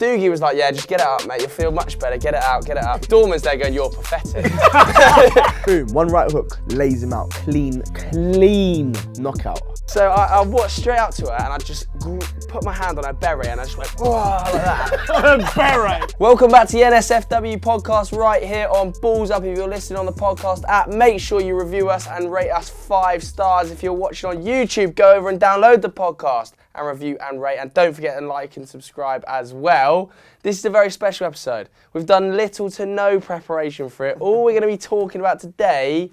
Doogie was like, yeah, just get it up, mate. You'll feel much better. Get it out, get it up. Dorman's there going, you're pathetic. Boom, one right hook, lays him out. Clean knockout. So I walked straight up to her and I just put my hand on her beret and I just went, whoa, like that. Beret. Welcome back to the NSFW podcast right here on Balls Up. If you're listening on the podcast app, make sure you review us and rate us 5 stars. If you're watching on YouTube, go over and download the podcast and review and rate. And don't forget to like and subscribe as well. This is a very special episode. We've done little to no preparation for it. All we're going to be talking about today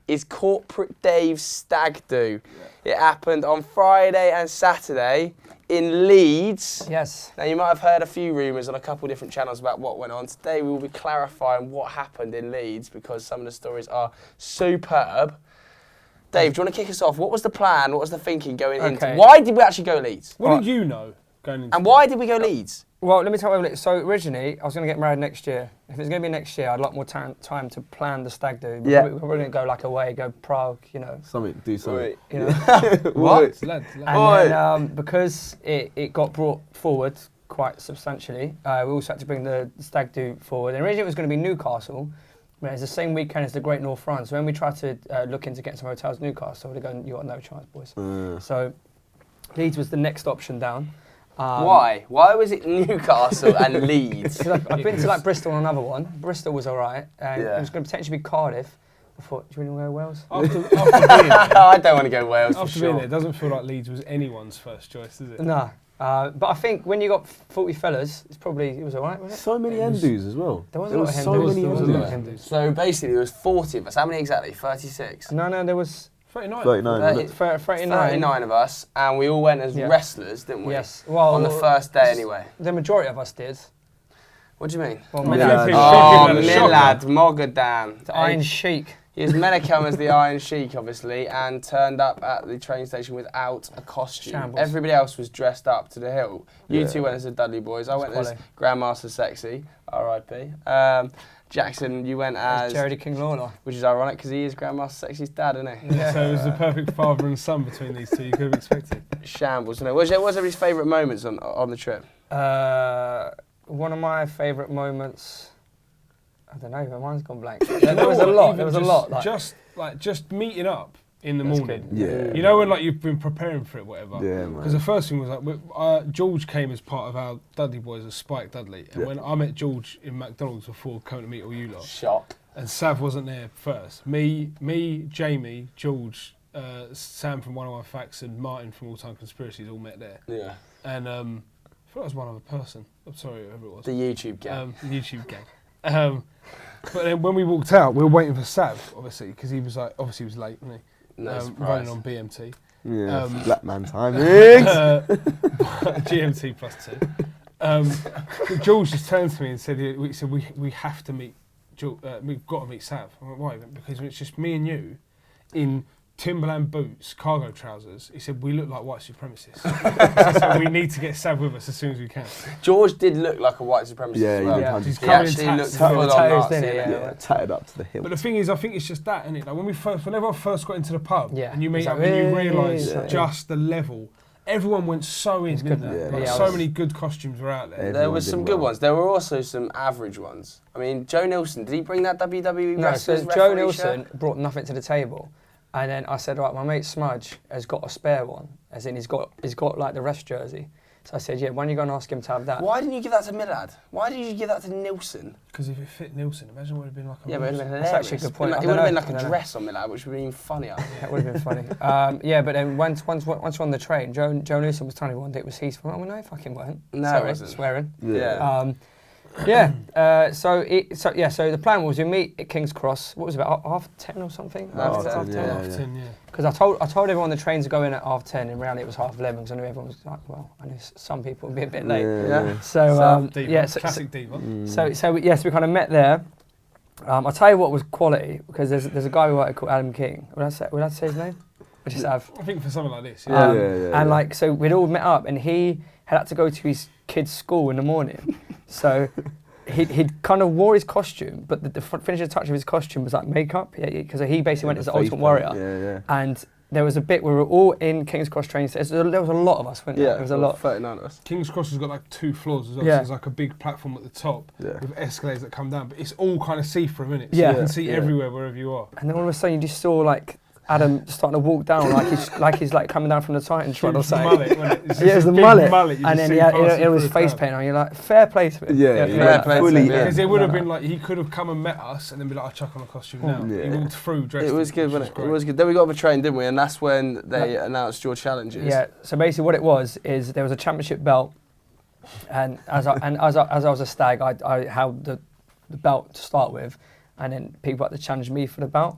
is Corporate Dave's Stag Do. Yeah. It happened on Friday and Saturday in Leeds. Yes. Now you might have heard a few rumours on a couple of different channels about what went on. Today we will be clarifying what happened in Leeds because some of the stories are superb. Dave, do you want to kick us off? What was the plan? What was the thinking going into? Why did we actually go Leeds? What did you know going into? And why did we go Leeds? Well, let me tell you. So originally, I was going to get married next year. If it's going to be next year, I'd like more time to plan the stag do. Yeah. We're going to go like away, go Prague, you know. Do something. You know. What? Lads. And then, because it got brought forward quite substantially, we also had to bring the stag do forward. And originally it was going to be Newcastle, but it's the same weekend as the Great North Run. So when we tried to look into getting some hotels in Newcastle, they're going, you got no chance, boys. So Leeds was the next option down. Why? Why was it Newcastle and Leeds? I've been to like Bristol on another one. Bristol was alright, and it was going to potentially be Cardiff. I thought, do you really want to go to Wales? After being there, I don't want to go Wales for after sure. being there, it doesn't feel like Leeds was anyone's first choice, does it? No. But I think when you got 40 fellas, it was alright, wasn't it? So many Hindus as well. There was a lot of so Hindus. many There was a lot of Hindus. Hindus. So basically there was 40 of us. How many exactly? 36? No, there was 39. 39. wasn't it? 39. 39 of us, and we all went as wrestlers, didn't we? Yes. Well, on the first day anyway. The majority of us did. What do you mean? Well, Millad. Oh, People had a shocker. Millad, Mogadam. the Iron Sheik. He was meant to come as the Iron Sheik, obviously, and turned up at the train station without a costume. Shambles. Everybody else was dressed up to the hill. You two went as the Dudley Boys. I went as Grandmaster Sexy, R.I.P. Jackson, you went as Charity King Lawler. which is ironic because he is Grandmaster Sexy's dad, isn't he? Yeah. So it was the perfect father and son between these two you could have expected. Shambles, isn't it? What was everybody's favourite moments on the trip? One of my favourite moments. I don't know, my mind's gone blank. There was a lot. Just meeting up in the morning. good. Yeah. You know when like you've been preparing for it, whatever. Yeah, man. Because the first thing was like George came as part of our Dudley Boys as Spike Dudley, and when I met George in McDonald's before coming to meet all you lot, Shock. and Sav wasn't there first. Me, Jamie, George, Sam from One of My Facts, and Martin from All Time Conspiracies all met there. Yeah. And I thought it was one other person. I'm sorry, whoever it was. The YouTube gang. YouTube gang. But then when we walked out, we were waiting for Sav, obviously, because he was like, obviously he was late, wasn't he? No surprise. Running on BMT. Yeah, black man timing. GMT +2. George just turned to me and said, we have to meet, we've got to meet Sav. I went, why? Because it's just me and you in Timberland boots, cargo trousers. He said, we look like white supremacists. So we need to get Sav with us as soon as we can. George did look like a white supremacist as well. Yeah, He's He covered in actually tats. looked full on Nazi, yeah, tatted up to the hilt. But the thing is, I think it's just that, isn't it? Like whenever I first got into the pub, Yeah. and you meet It's up like, and you "Hey," realise yeah. just the level. Everyone went so in, didn't they? good. Like, Yeah, so many good costumes were out there. Yeah. There was Everyone some did good well. ones. There were also some average ones. I mean, Joe Nilsson, did he bring that WWE No, so wrestlers Joe referee Nilsson shirt? brought nothing to the table. And then I said, right, my mate Smudge has got a spare one, as in he's got like the rest jersey. So I said, yeah, why don't you go and ask him to have that? Why didn't you give that to Millad? Why did you give that to Nilsson? Because if it fit Nilsson, imagine what it would have been like a Yeah, but it would have been That's hilarious. actually a good point. It I would don't have been know. like I a don't dress on Millad, which would have been even funnier. That would have been funny. Yeah, but then once we're on the train, Joe Nilsson was telling me one day it was his fault. Oh, no, it fucking weren't. No, Sorry, it wasn't. swearing. Yeah. So the plan was we meet at King's Cross. What was it, about 10:30 or something? Half 10. Half 10. Yeah. Half 10, yeah. Because I told everyone the trains are going at 10:30, and reality it was 10:30 because I knew everyone was like, well, I knew some people would be a bit late. Yeah. So Diva. Classic diva. So we kind of met there. I'll tell you what was quality because there's a guy we work with called Adam King. Would I say his name? I just have. I think for something like this, And like so we'd all met up and he had to go to his kid's school in the morning. So he'd kind of wore his costume, but the finishing touch of his costume was like makeup because he basically went as the Ultimate Warrior. Yeah. And there was a bit where we were all in King's Cross train station. There was a lot of us, weren't there? There was a lot. 39 of us. King's Cross has got like 2 floors as well. Yeah. So there's like a big platform at the top with escalators that come down. But it's all kind of see-through, isn't it? So Yeah. you can see everywhere wherever you are. And then all of a sudden you just saw like Adam starting to walk down like he's like coming down from the Titantron or something. Mullet, wasn't it? It's Yeah, it was the big mullet. you And just then see he had, passing it was through the face crowd. paint on. You're like, fair play to him. Fair play to fully, him, yeah. Because it would have been like, he could have come and met us and then be like, I'll chuck on a costume now. Yeah. He walked through dressed It was good, wasn't it? It was good. Then we got off a train, didn't we? And that's when they announced your challenges. Yeah. So basically, what it was is there was a championship belt, and as I was a stag, I held the belt to start with, and then people had to challenge me for the belt.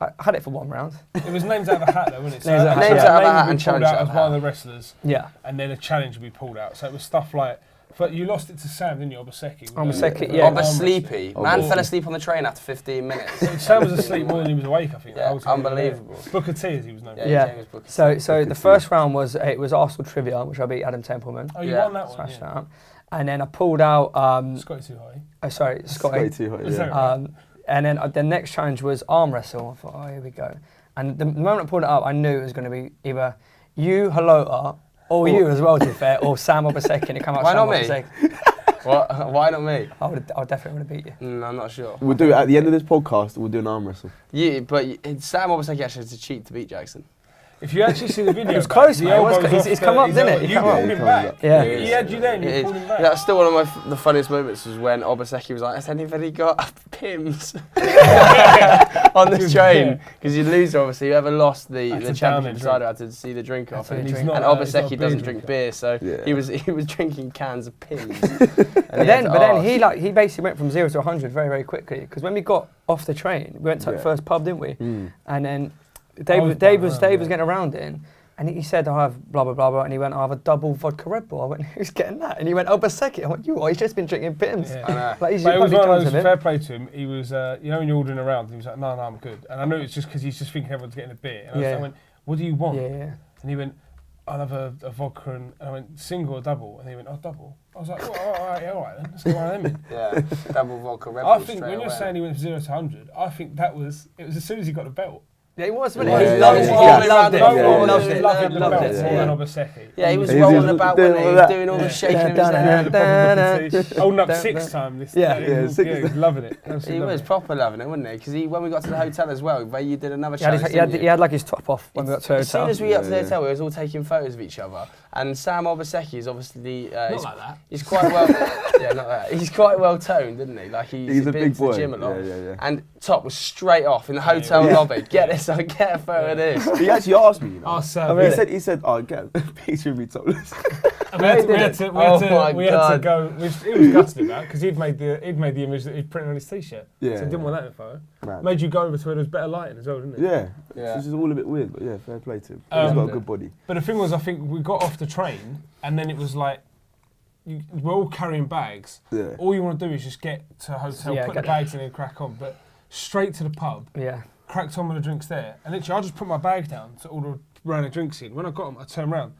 I had it for 1 round. It was names out of a hat though, wasn't it? So Names out of a hat. a Names out of a hat name would and be pulled challenge out out as of one hat. of the wrestlers. Yeah. And then a challenge would be pulled out. So it was stuff like, but you lost it to Sam, didn't you, Obaseki? Obaseki, yeah. Obba sleepy. Man fell asleep on the train after 15 minutes. Sam was asleep more than he was awake, I think. Yeah, the whole time. unbelievable. Booker T, as he was known. Yeah. James Booker. So the first round was Arsenal trivia, which I beat Adam Templeman. Oh, you Yeah. won that one. Smashed Yeah. that up. And then I pulled out Scotty too high. Scotty. Way too hot, Is yeah. that And then the next challenge was arm wrestle. I thought, oh, here we go. And the moment I pulled it up, I knew it was going to be either you, Halota, or you as well, to be fair, or Sam Obaseki, and it came out Why Sam not me? Obaseki. What? Why not me? I definitely would have beat you. I'm not sure. We'll do it at the end of this podcast. We'll do an arm wrestle. Yeah, but Sam Obaseki actually had to cheat to beat Jackson. If you actually see the video, It was close, the mate. It was elbow's close. off It's come up, his didn't it? elbow. It You come up. pulled It him comes back. up. Yeah. He had you there and It you is. pulled him back. That's still one of the funniest moments was when Obaseki was like, has anybody got Pims on the train? Because you lose, obviously. Whoever lost the Had to championship down it, decider had to see the drink off. to And drink. Obaseki he's not a doesn't beer drink drinker. beer, so Yeah. he was drinking cans of Pims. But then he basically went from 0 to 100 very, very quickly. Because when we got off the train, we went to the first pub, didn't we? And then Dave was getting around in. And he said, I have blah, blah, blah, blah. And he went, I have a double vodka Red Bull. I went, who's getting that? And he went, Obaseki. I went, you what? He's just been drinking Pims. Yeah. I know. Like, he's But it was probably one of drunk those, a fair bit. play to him, he was, you know when you're ordering around, he was like, no, I'm good. And I knew it's just because he's just thinking everyone's getting a beer. And I went, what do you want? Yeah. And he went, I'll have a vodka, and I went, single or double? And he went, oh, double. I was like, well, all right then, let's get one of them in. Yeah, double vodka Red Bull. I think straight when you're away. saying he went from 0 to 100, I think it was as soon as he got the belt. Yeah, he was, Yeah, wasn't he? yeah, He loved it. yeah. He loved it. No Yeah, one yeah, loved yeah. it, Loved it, loved loved it it, more yeah. than Obaseki. Yeah, he was He's rolling doing about, all wasn't he? He was that. doing all the Yeah. shaking of his Yeah, head. Holding up 6 times. Yeah. Yeah, he was loving it. He Absolutely was loving it. proper loving it, wasn't he? Because when we got to the hotel as well, where you did another He had, challenge, he had like his top off when we got to the As soon hotel. as we got to the Yeah, hotel, we was all taking photos of each other. And Sam Obaseki is obviously Not like that. he's quite well. Yeah, not that. He's quite well toned, isn't he? Like He's a been big to the boy. gym a lot. Yeah. And Top was straight off in the hotel lobby. Get this, I get a photo of this. He actually asked me. You know. Oh, Sam. He said, "Oh, get a picture of me topless." We had to God. go. He was gutted about because he'd made the image that he'd printed on his t-shirt. Yeah, So he didn't yeah. want that in the photo. Man. Made you go over to where there was better lighting as well, didn't it? Yeah, Yeah. This is all a bit weird, but yeah, fair play to him. He's got a good body. But the thing was, I think we got off the train and then it was like, we're all carrying bags. Yeah. All you want to do is just get to a hotel, Yeah, put the get bags in and crack on. But straight to the pub, Yeah. cracked on with the drinks there. And literally, I just put my bag down to order a round of drinks in. When I got them, I turned around.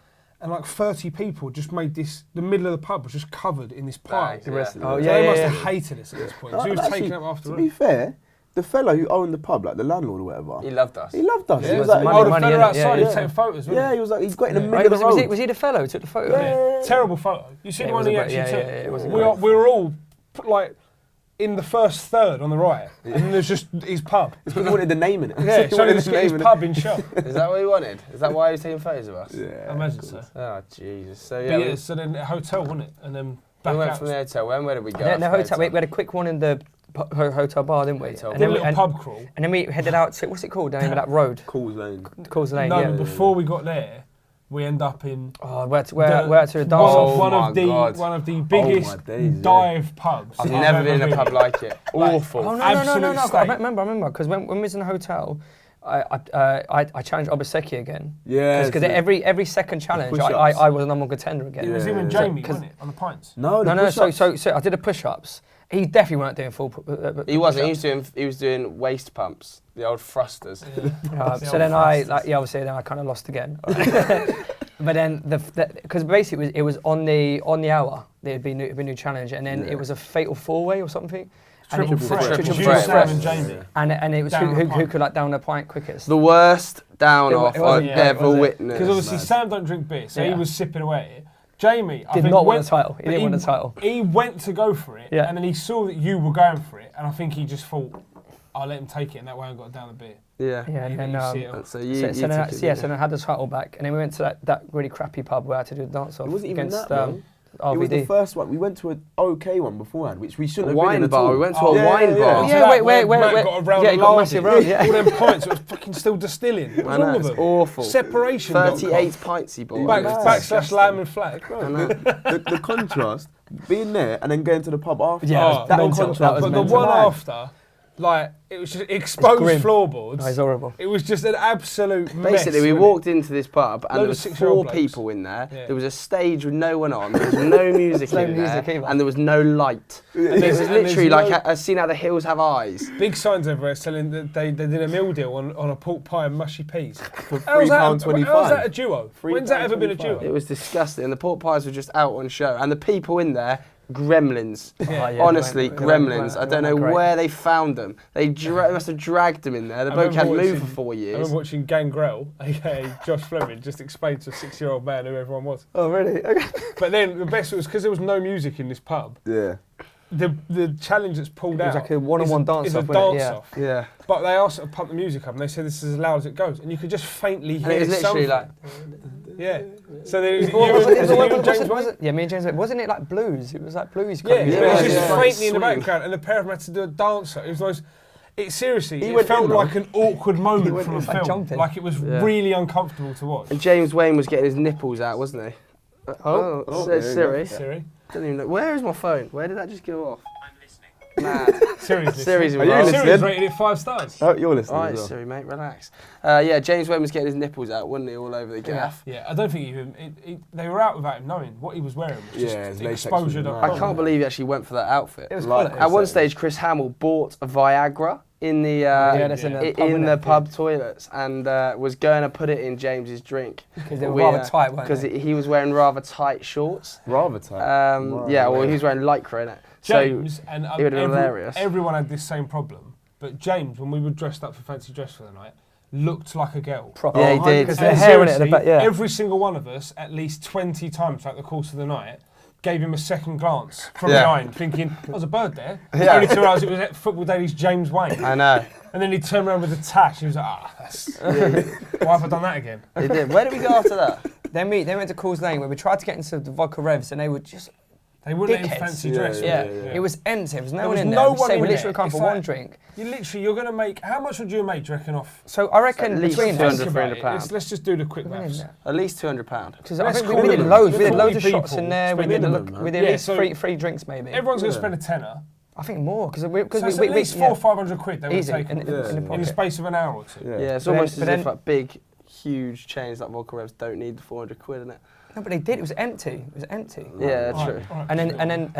And like 30 people just made this, the middle of the pub was just covered in this pie. Bags, So yeah. Oh, they yeah, must yeah. have hated us at this point. So he was Actually, taking up after to us. be fair, the fella who owned the pub, like the landlord or whatever, He loved us. he loved us. Yeah, He was it like, was Oh, the money, fella innit? outside, he was Yeah. taking photos, wasn't yeah, he? he was like, he's got in the Yeah. middle Right, of the road. was he the fellow who took the photo? Yeah. Terrible photo. You see Yeah, the it one he wasn't actually great. took? Yeah, it wasn't we, great. we were all like in the first third on the right, and then there's just his pub. It's because he wanted the name in it. Yeah, He so wanted he the got his name in it. pub in shop. Is that what he wanted? Is that why he was taking photos of us? Yeah. I imagine so. Oh, Jesus. So, But yeah, yeah, so then a hotel, wasn't it? And then we back went out. from the hotel. Where did we go? Yeah, after the the hotel. We had a quick one in the hotel bar, didn't we? Hotel And bar. then a we, little pub crawl. and then we headed out to, what's it called, down that road? Cool's Lane. Coles Lane, No, yeah. but before we got there, we end up in Oh, we're to a dance Oh, one my of the God. one of the biggest days, yeah. dive pubs. I've never been in a pub like it. Awful. Oh, no. Absolute I state. remember, because when we was in the hotel, I challenged Obaseki again. Yeah. Because every second challenge, push-ups. I was a number one contender again. It was Yeah. him and So- Jamie, wasn't it, on the pints? No, So I did the push-ups. He definitely weren't doing full. He wasn't. He was doing waist pumps, the old thrusters. So then obviously then I kind of lost again. But then because basically it was on the hour there'd be a new challenge, and then it was a fatal 4-way or something. Triple threat. Triple You, threat. Sam and Jamie. And it was Down who a pint. could like down a pint quickest. The worst down off it wasn't I've great, ever was it? witnessed. Because obviously Sam don't drink beer, so he Yeah. was sipping away at it. Jamie, I Did think not want went- the title. He but didn't want the title. He went to go for it, Yeah. and then he saw that you were going for it, and I think he just thought, I'll let him take it, and that way I got down the beer. Yeah. Yeah, and then, You see it all. So you, so you then, took I- it, yeah, didn't so then I had the title back, and then we went to that really crappy pub where I had to do the dance off It wasn't even against that, man. RVD. It was the first one. We went to an okay one beforehand, which we shouldn't A have been in wine at bar. all. We went to Oh, a wine bar. Yeah, That wait, where wait. Matt got a round Yeah, of he got lager. massive round, yeah. All them pints, it was fucking still distilling. What's I wrong know, with it's them? awful. Separation. 38 pints he bought. Back, It was backslash disgusting. lamb and flag. I know. The contrast, being there and then going to the pub after. Yeah, Oh, that mental. contrast. That was But the mental. one mad. after, like, it was just exposed grim. floorboards. Oh, it's horrible. It was just an absolute mess. Basically, we wasn't walked into this pub and Load there of was 6-year-old 4 blokes. people in there. Yeah. There was a stage with no one on. There was no music No in music there, either. and there was no light. And It there's- was and there's literally no- like I've seen how the hills have eyes. Big signs everywhere selling that they did a meal deal on a pork pie and mushy peas. For How's £3.25. How's that a duo? When's that ever been a £3.25. duo? It was disgusting. And the pork pies were just out on show, and the people in there. Gremlins. Oh, yeah, Honestly, they weren't- gremlins. they I don't weren't know great. where they found them. They must have dragged them in there. The I bloke hadn't remember moved for watching- 4 I years. remember watching Gangrel, aka Josh Fleming, just explain to a 6-year-old man who everyone was. Oh, really? Okay. But then the best was because there was no music in this pub. Yeah. The challenge that's pulled It was out like a one-on-one is dance is a off, wasn't it? dance Yeah. off. Yeah. But they asked to pump the music up, and they said this is as loud as it goes, and you could just faintly And hear it was literally something. like. Yeah. So there was, you Was and it- James Wayne? yeah, me and James. Wasn't it like blues? It was like blues. Yeah, kind of it music. was Yeah, just yeah. faintly in the Swing. background, and the pair of them had to do a dance. It was the most. It seriously, He it went felt in, like though. an awkward moment went from a in, like film. jumping. Like it was Yeah. really uncomfortable to watch. And James Wayne was getting his nipples out, wasn't he? Oh, says there you go. Siri. Siri, Don't even know. Where is my phone? Where did that just go off? Mad. Siri's Siri's listening. Are you involved. listening? Siri's rated it 5 stars. Oh, you're listening Alright, as well. Siri, mate, relax. Yeah, James Wayne was getting his nipples out, wasn't he, all over the gaff? Yeah, I don't think they were out without him knowing what he was wearing. Was just Yeah, his latex exposure. was dot mad. com. I can't believe he actually went for that outfit. It was Like- quality. At one stage, Chris Hamill bought a Viagra in the that's in the pub, in innit? the pub toilets and was going to put it in James's drink Because they were rather tight, weren't because they? he was wearing rather tight shorts. Rather tight. Yeah, well, he was wearing lycra in it. James and it would've been hilarious. everyone had this same problem. But James, when we were dressed up for fancy dress for the night, looked like a girl. Proper. Yeah, he did. Because And the hair in it at the seriously, back, yeah. every single one of us, at least 20 times throughout the course of the night, gave him a second glance from Yeah. behind, thinking, there's a bird there. Yeah. Only to realise it was at Football Daily's James Wayne. I know. And then he turned around with a tash. He was like, why have I done that again? He did. Where did we go after that? Then we went to Coors Lane where we tried to get into the vodka revs and they were just They wouldn't let him Dickheads. fancy Yeah, dress. yeah. yeah. It was empty. There was no There one was in no there. one Say in we there. literally come It's for like- one drink. You're going to make, how much would you make, do you reckon, off? So I reckon At least between £200, us, Think about it. £300. Let's just do the quick maths. At least £200. because I Let's think call we did them. loads. We did 40 loads of shots people. in there. We Spend did minimum, man. we did Yeah, at least so three drinks maybe. Everyone's going to Yeah. spend a tenner. I think more because So it's at least yeah. 400-500 quid they would Easy take in in the the pocket. space of an hour or two. Yeah. Yeah, it's But then- almost but as if then- like big, huge chains like Vodka Revs don't need the 400 quid in it. No, but they did. It was empty. It was empty. Yeah, Alright, true. alright. And then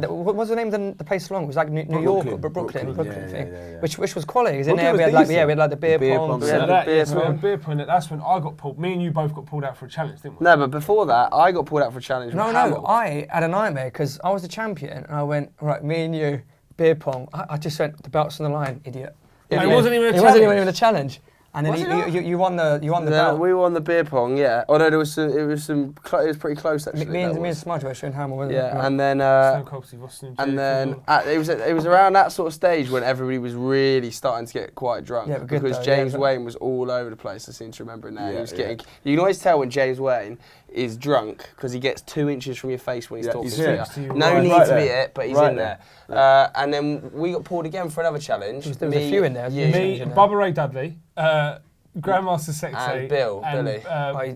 what was the name of the place along? It was like New York or Brooklyn. Brooklyn Yeah, thing, yeah. which was quality. 'Cause in Brooklyn there was we had like decent. we had like the beer Beer pong. pong, So Yeah. that, beer yeah, so pong. beer point, that's when I got pulled, me and you both got pulled out for a challenge, didn't we? No, but before that, I got pulled out for a challenge No, with no, Hamill. I had a nightmare because I was the champion and I went, right, me and you, beer pong. I just went, the belt's on the line, idiot. It wasn't even a It wasn't challenge. even a challenge. And then Was it not? you won the Yeah, belt. we won the beer pong, yeah. Although it was pretty close actually. Me and that Smudge were showing Hamill, wasn't it? yeah, Right. and then Stone Cold Steve Austin and then Jericho. it was around that sort of stage when everybody was really starting to get quite drunk Yeah, but good because though, James yeah, Wayne was all over the place. I seem to remember it now. He Yeah, was yeah. getting. You can always tell when James Wayne is drunk because he gets 2 inches from your face when he's Yeah, talking he's to here. you. No Right need to be there. it, but he's Right in there. there. And then we got pulled again for another challenge. There was a few in there, you, wasn't Me, in there. Bubba Ray Dudley, Grandmaster Sexy, And Bill, Billy.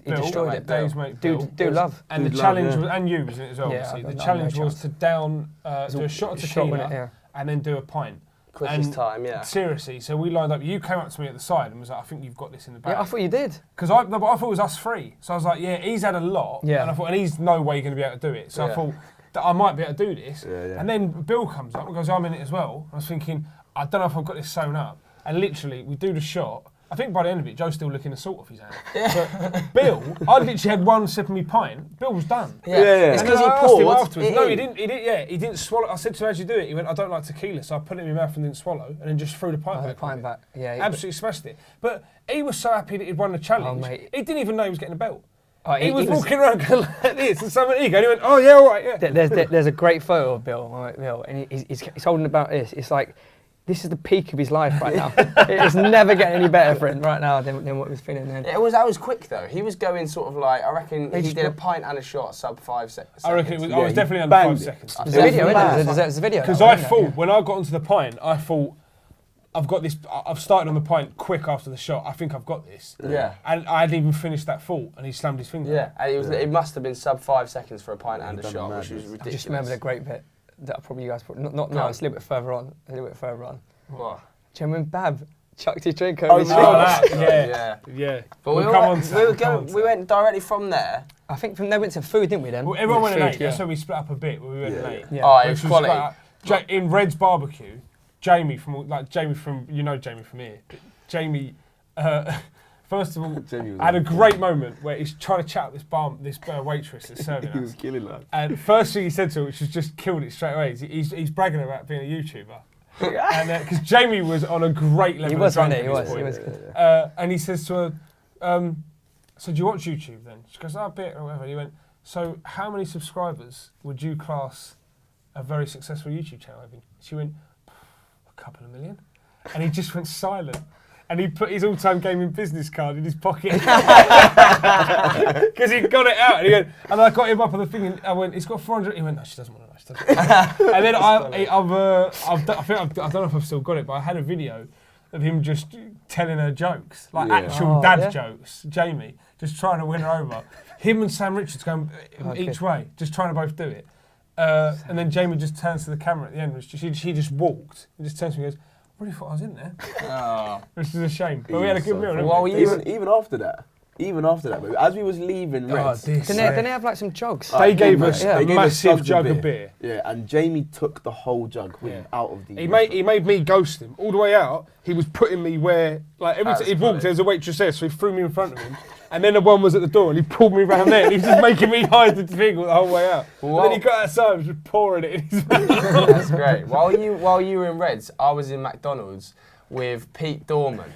He destroyed it. Dave's mate Bill. Dude love. And Dude the love, challenge yeah. was, and you was in it as well. Yeah, obviously. I've The got challenge no was chance. to down, do a shot of tequila, with it, yeah. and then do a pint. quickest And time, yeah. Seriously, so we lined up. You came up to me at the side and was like, "I think you've got this in the bag." Yeah, I thought you did. Because I thought it was us three. So I was like, "Yeah, he's had a lot." Yeah. And I thought, and he's no way going to be able to do it. So I Yeah. thought that I might be able to do this. Yeah, yeah. And then Bill comes up and goes, "I'm in it as well." I was thinking, I don't know if I've got this sewn up. And literally, we do the shot. I think by the end of it, Joe's still licking the salt off his hand. But Bill, I literally had one sip of my pint. Bill was done. It's because he poured. Afterwards. No, he didn't. He didn't swallow. I said to him, "How'd you do it?" He went, "I don't like tequila," so I put it in my mouth and didn't swallow, and then just threw the pint back. Yeah, absolutely smashed it. But he was so happy that he'd won the challenge. Oh, mate. He didn't even know he was getting a belt. Oh, he was walking around going like this, and someone he went, "Oh yeah, all right, yeah." There's a great photo of Bill, and he's holding about this. It's like, this is the peak of his life right now. It's never getting any better for him right now than what he was feeling then. That was quick though. He was going sort of like, I reckon he did a pint and a shot sub 5 seconds. I reckon I was definitely under 5 seconds. There's a video, isn't there? There's a video. Because I thought, when I got onto the pint, I thought, I've started on the pint quick after the shot. I think I've got this. Yeah. And I hadn't even finished that thought, and he slammed his finger. Yeah, and it must have been sub 5 seconds for a pint and a shot, which was ridiculous. I just remembered a great bit that you guys put, not now, it's a little bit further on. What? Do you remember when Bab chucked his drink over his shoulder? Yeah. But we went directly from there. I think from there we went to food, didn't we then? Well, everyone went and ate, yeah. So we split up a bit, but we went and ate. Yeah. Oh, it was quality. In Red's barbecue, Jamie from Jamie from here. Jamie, first of all, had a great moment where he's trying to chat with this waitress that's serving us. He was killing her. And first thing he said to her, which was just killed it straight away, is he's bragging about being a YouTuber. And because Jamie was on a great level. He was, of drunk he was. good. And he says to her, "So do you watch YouTube then?" She goes, "A bit or whatever." And he went, "So how many subscribers would you class a very successful YouTube channel having?" She went, "A couple of million." And he just went silent. And he put his all-time gaming business card in his pocket because he got it out. And he went, and I got him up on the thing, and I went, "It's got 400." He went, "No, she doesn't want to know. She doesn't want to know." And then I don't know if I've still got it, but I had a video of him just telling her jokes, like actual dad jokes. Jamie just trying to win her over. Him and Sam Richards going each way, just trying to both do it. And then Jamie just turns to the camera at the end. She just walked and just turns to me and goes, "I really thought I was in there." Which is a shame. But we had a good meal. Well, even after that, but as we was leaving Reds, didn't they have like some jugs? They gave us a massive jug of beer. Yeah, and Jamie took the whole jug out of the. He made me ghost him all the way out. He was putting me where, like every time he walked, there's a waitress there, so he threw me in front of him. And then the one was at the door, and he pulled me around there, and he was just making me hide the thing the whole way out. And then he got outside, and was just pouring it in his mouth. That's great. While you were in Reds, I was in McDonald's with Pete Dorman,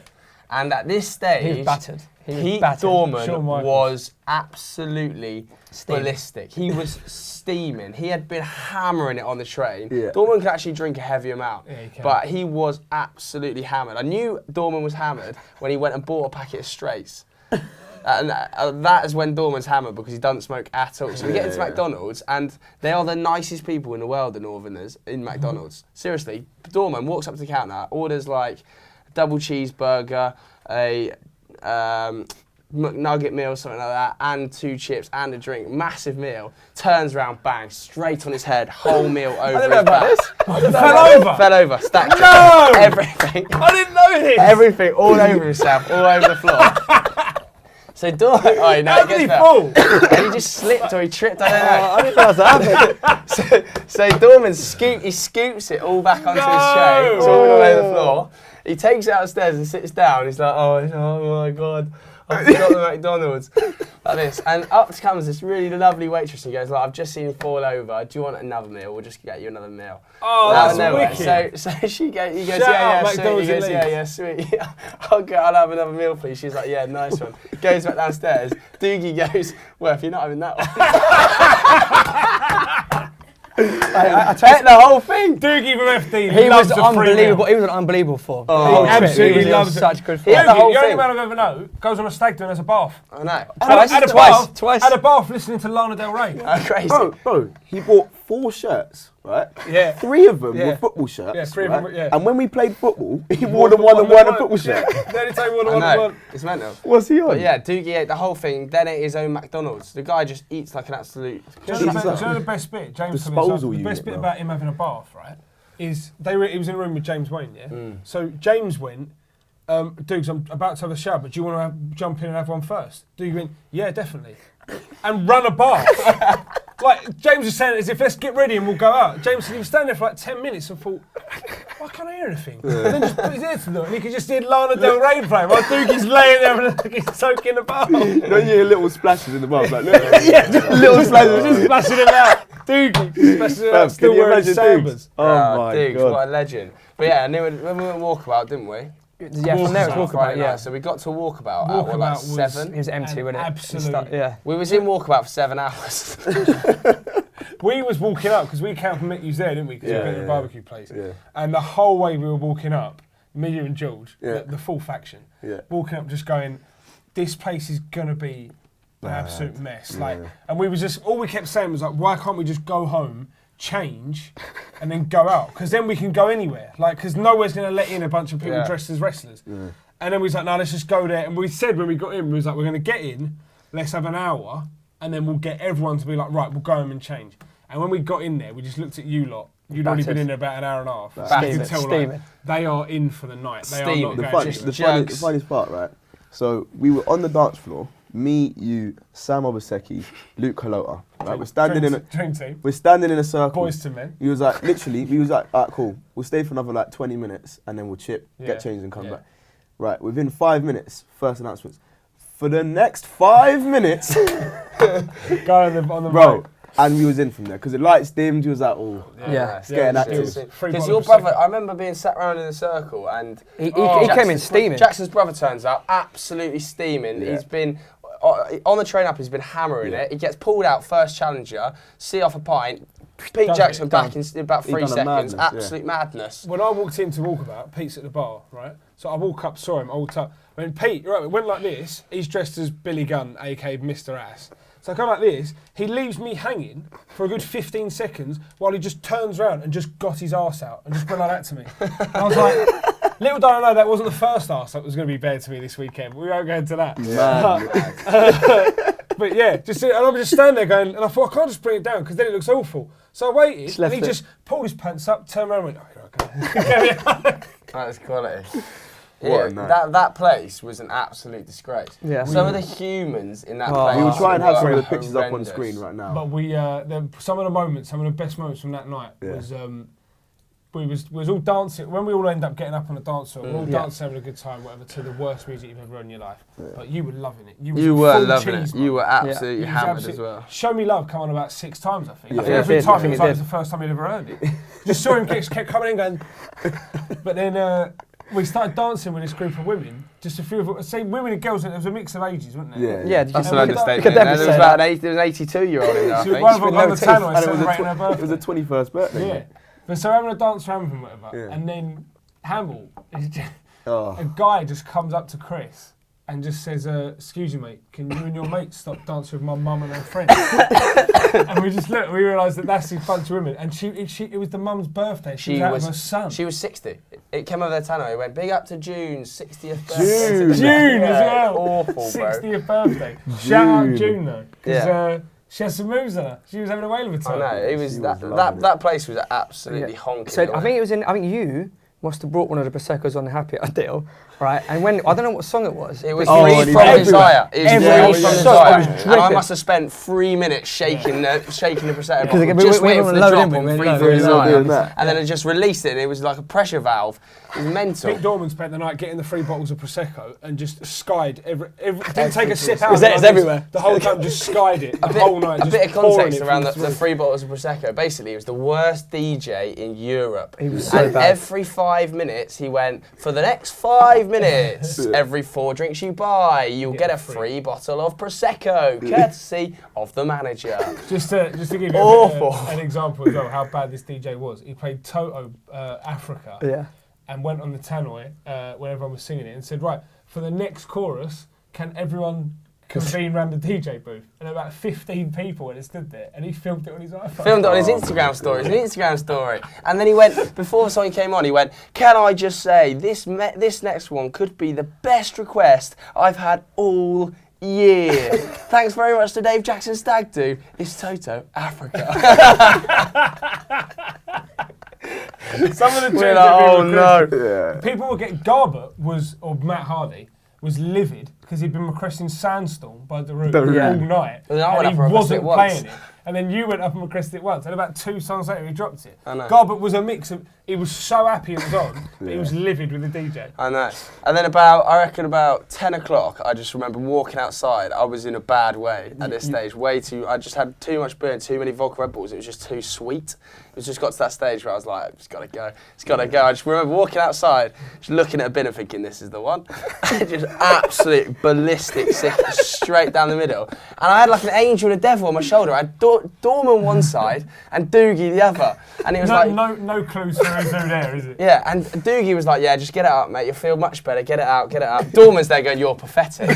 and at this stage, he was battered. Pete Dorman was absolutely ballistic. He was steaming. He had been hammering it on the train. Yeah. Dorman could actually drink a heavy amount, but he was absolutely hammered. I knew Dorman was hammered when he went and bought a packet of Straights. And that is when Dorman's hammered, because he doesn't smoke at all. So we get into McDonald's, and they are the nicest people in the world, the Northerners, in McDonald's. Seriously, Dorman walks up to the counter, orders like a double cheeseburger, a McNugget meal, something like that, and 2 chips and a drink. Massive meal. Turns around, bang, straight on his head, whole meal over his back. Fell over, stacked everything. I didn't know this. Everything, all over himself, all over the floor. So Dorman, how did he fall? And he just slipped or he tripped, I don't know. I didn't know that was happening. So Dorman scoops it all back onto his tray. It's all the way to the floor. He takes it upstairs and sits down. He's like, oh my God, I forgot the McDonald's. Like this. And up comes this really lovely waitress and he goes, like, "I've just seen you fall over. Do you want another meal? We'll just get you another meal." Oh, that's wicked. So he goes, yeah, sweet. He goes, yeah, sweet. Okay, I'll have another meal, please. She's like, "Yeah, nice one." Goes back downstairs. Doogie goes, "Well, if you're not having that one." I ate the whole thing. Doogie from FD, he was unbelievable. He was an unbelievable form. He absolutely loves it. Such good form. Doogie, the only man I've ever known, goes on a stag do and has a bath. I know. Twice. Had a bath listening to Lana Del Rey. Crazy. Bro, he bought 4 shirts, right? Yeah. 3 of them were football shirts. Yeah, 3 of them. Yeah. And when we played football, he wore the one and one a football shirt. The only time he wore the one and one. It's mental. What's he on? But yeah, Doogie ate the whole thing, then ate his own McDonald's. The guy just eats like an absolute. Do you know the best bit? James disposal the best bit about him having a bath, right? Is he was in a room with James Wayne, yeah. So James went, "Dukes, I'm about to have a shower, but do you want to jump in and have one first?" Doogie went, "Yeah, definitely," and run a bath. like James was saying it as if let's get ready and we'll go out. James said he was standing there for like 10 minutes and thought, why can't I hear anything? And then just put his ear to the door and he could just hear Lana Del Rey playing while Doogie's laying there and he's soaking the bath. You know, you hear little splashes in the bath, like Yeah, just little splashes, just splashing him out. Doogie, splashing him out, still wearing his sambas. Oh my Dukes, God. what a legend. But yeah, and then when we went walkabout, didn't we? Yeah, from there it was Friday walkabout, night, yeah. So we got to walkabout at Walkabout what, like was- 7? It was empty, wasn't it? Absolute. Yeah. We was in walkabout for 7 hours. We was walking up because we came from Mick Hughes there, didn't we? Because we went to the barbecue place. Yeah. And the whole way we were walking up, me, you and George, Yeah. the full faction, Yeah. walking up just going, this place is going to be an absolute mess. Like, and we was just, all we kept saying was like, why can't we just go home, change, and then go out? Because then we can go anywhere. Like, because nowhere's going to let in a bunch of people dressed as wrestlers. And then we was like, no, let's just go there. And we said when we got in, we was like, we're going to get in, let's have an hour, and then we'll get everyone to be like, right, we'll go home and change. And when we got in there, we just looked at you lot. You'd already been in there about an hour and a half. So you could tell, like, they are in for the night. They are not Steaming. going The anywhere. funniest part, right? So we were on the dance floor. Me, you, Sam Obaseki, Luke Halota. Right? We're standing Dream team. We're standing in a circle. Boys to men. He was like, literally, we was like, alright, cool. We'll stay for another like 20 minutes and then we'll chip, get changed and come back. Right, within 5 minutes, first announcements. For the next 5 minutes, Go on the bro. boat. And we was in from there because the lights dimmed. You was like, oh, Yeah. getting Yeah, active. Because your brother, I remember being sat around in a circle and He came in steaming. Jackson's brother turns up, absolutely steaming. Yeah. He's been on the train up. He's been hammering it. He gets pulled out first challenger, see off a pint. Pete Does Jackson it? back in about He 3 done a seconds. madness, yeah. Absolute madness. When I walked into Walkabout, Pete's at the bar, right? So I walk up, saw him, I walked up. When Pete, right, went like this, he's dressed as Billy Gunn, aka Mr. Ass. So I go like this, he leaves me hanging for a good 15 seconds while he just turns around and just got his arse out and just went like that to me. And I was like, little did I know that wasn't the first arse that was going to be bared to me this weekend. We won't go into that. But yeah, and I'm just standing there going, and I thought, I can't just bring it down because then it looks awful. So I waited, and he just pulled his pants up, turned around and went, okay. That's quality. What a night. That place was an absolute disgrace. Yeah. Some of the humans in that place. We will try and have some of the were pictures up on horrendous. screen right now. But we, some of the best moments from that night was, we was all dancing. When we all end up getting up on the dance floor, we're all dancing, having a good time, whatever, to the worst music you've ever heard in your life. But you were loving it. You were full loving cheese, it. man. You were absolutely He was hammered absolute- as well. Show Me Love come on about 6 times, I think. Yeah. I think Yeah, every it did. time I it think was it like did. it was the first time he'd ever heard it. Just saw him kept coming in going. But then we started dancing with this group of women. Just a few of us. Say women and girls. There was a mix of ages, wasn't there? Yeah. Did That's you an see that? understatement. Could definitely There was say about that. there was an 82-year-old in there, I She was think. one of them on the teeth. tannoy And it was, celebrating her it birthday. was a 21st birthday. Yeah. But so having a dance around with him, whatever, Yeah. and then Hamble, Oh. a guy just comes up to Chris and just says, excuse me, mate, can you and your mate stop dancing with my mum and her friends? And we just looked, we realised that that's his bunch of women. And it was the mum's birthday. She was out with her son. She was 60. It came over their tannoy. It went big up to June's 60th birthday. June as Yeah, well. Awful, bro. 60th birthday. Shout out June though, because Yeah. she has some moves on her. She was having a whale of a I time. know. It was She that was loving it. that place was absolutely honking. So I think it was I think you must have brought one of the Prosecco's on the Happy Hour deal, right? And when I don't know what song it was. it was Oh, free and he from everywhere. desire. It was Everywhere. free from Yeah. desire. I was And I drinking. must have spent 3 minutes shaking the prosecco Because bottle, we just waiting were for the loading drop in, we on were free from loading in. desire, Doing that. and then it just released it. And it was like a pressure valve. It was mental. Pete Dorman spent the night getting the 3 bottles of Prosecco and just skied didn't take a sip out. It's of it, everywhere. The whole time just skied it. The whole night. A just bit of pouring context it around from the through. 3 bottles of Prosecco. Basically, he was the worst DJ in Europe. He was so and bad. every 5 minutes, he went, for the next 5 minutes, every 4 drinks you buy, you'll get a free bottle of Prosecco, courtesy of the manager. Just to give you Awful. an example as well, how bad this DJ was. He played Toto Africa Yeah. and went on the tannoy when everyone was singing it and said, right, for the next chorus, can everyone convene around the DJ booth? And about 15 people when it stood there, and he filmed it on his iPhone. Filmed it on his Instagram story. It's an Instagram story. And then he went, before the song came on, he went, can I just say, this next one could be the best request I've had all year. Thanks very much to Dave Jackson Stag Do. It's Toto Africa. Some of the tunes We're that like, we oh no. requested, Yeah. people were getting Garbutt or Matt Hardy was livid because he'd been requesting Sandstorm by The Root The Root. all night, Well, then I went and up for he a wasn't bit once. playing it. and then you went up and requested it once, and about 2 songs later he dropped it. I know. Garbett was a mix of, he was so happy it was on, but he was livid with the DJ. I know. And then about 10 o'clock, I just remember walking outside. I was in a bad way at this stage. I just had too much beer and too many vodka Red Bulls. It was just too sweet. It was just got to that stage where I was like, it's gotta go. It's gotta go. I just remember walking outside, just looking at a bin and thinking, this is the one. Just absolute ballistic sick, straight down the middle. And I had like an angel and a devil on my shoulder. I had Dorman one side and Doogie the other. And it was no clues to who's who there, is it? Yeah, and Doogie was like, yeah, just get it out, mate. You'll feel much better. Get it out, get it out. Dorman's there going, you're pathetic.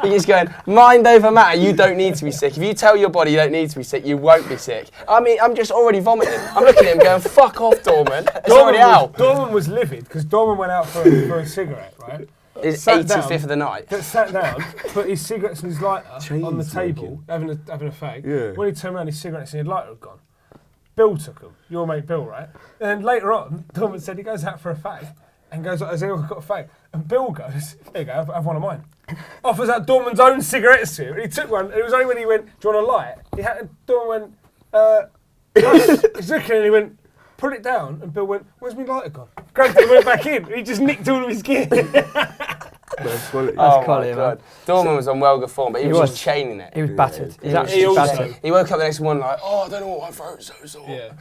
He's going, mind over matter. You don't need to be sick. If you tell your body you don't need to be sick, you won't be sick. I mean, I'm just already vomiting. I'm looking at him going, fuck off, Dorman. It's already out. Dorman was livid because Dorman went out for a cigarette, right? It's 85th of the night. Sat down, put his cigarettes and his lighter on the table, having a fag. Yeah. When he turned around, his cigarettes and his lighter had gone. Bill took them, your mate Bill, right? And then later on, Dorman said he goes out for a fag and goes, has anyone got a fag? And Bill goes, there you go, have one of mine. Offers out Dorman's own cigarettes to him, and he took one, and it was only when he went, do you want a light? Dorman went, he's looking and he went, put it down, and Bill went, where's my lighter gone? Grabbed it and went back in, and he just nicked all of his gear. That's quality. Oh quality, my God. Dorman was on well good form, but he was just chaining it. He was battered. He was He actually also- battered. He woke up the next morning like, oh, I don't know what my throat's so sore. Yeah.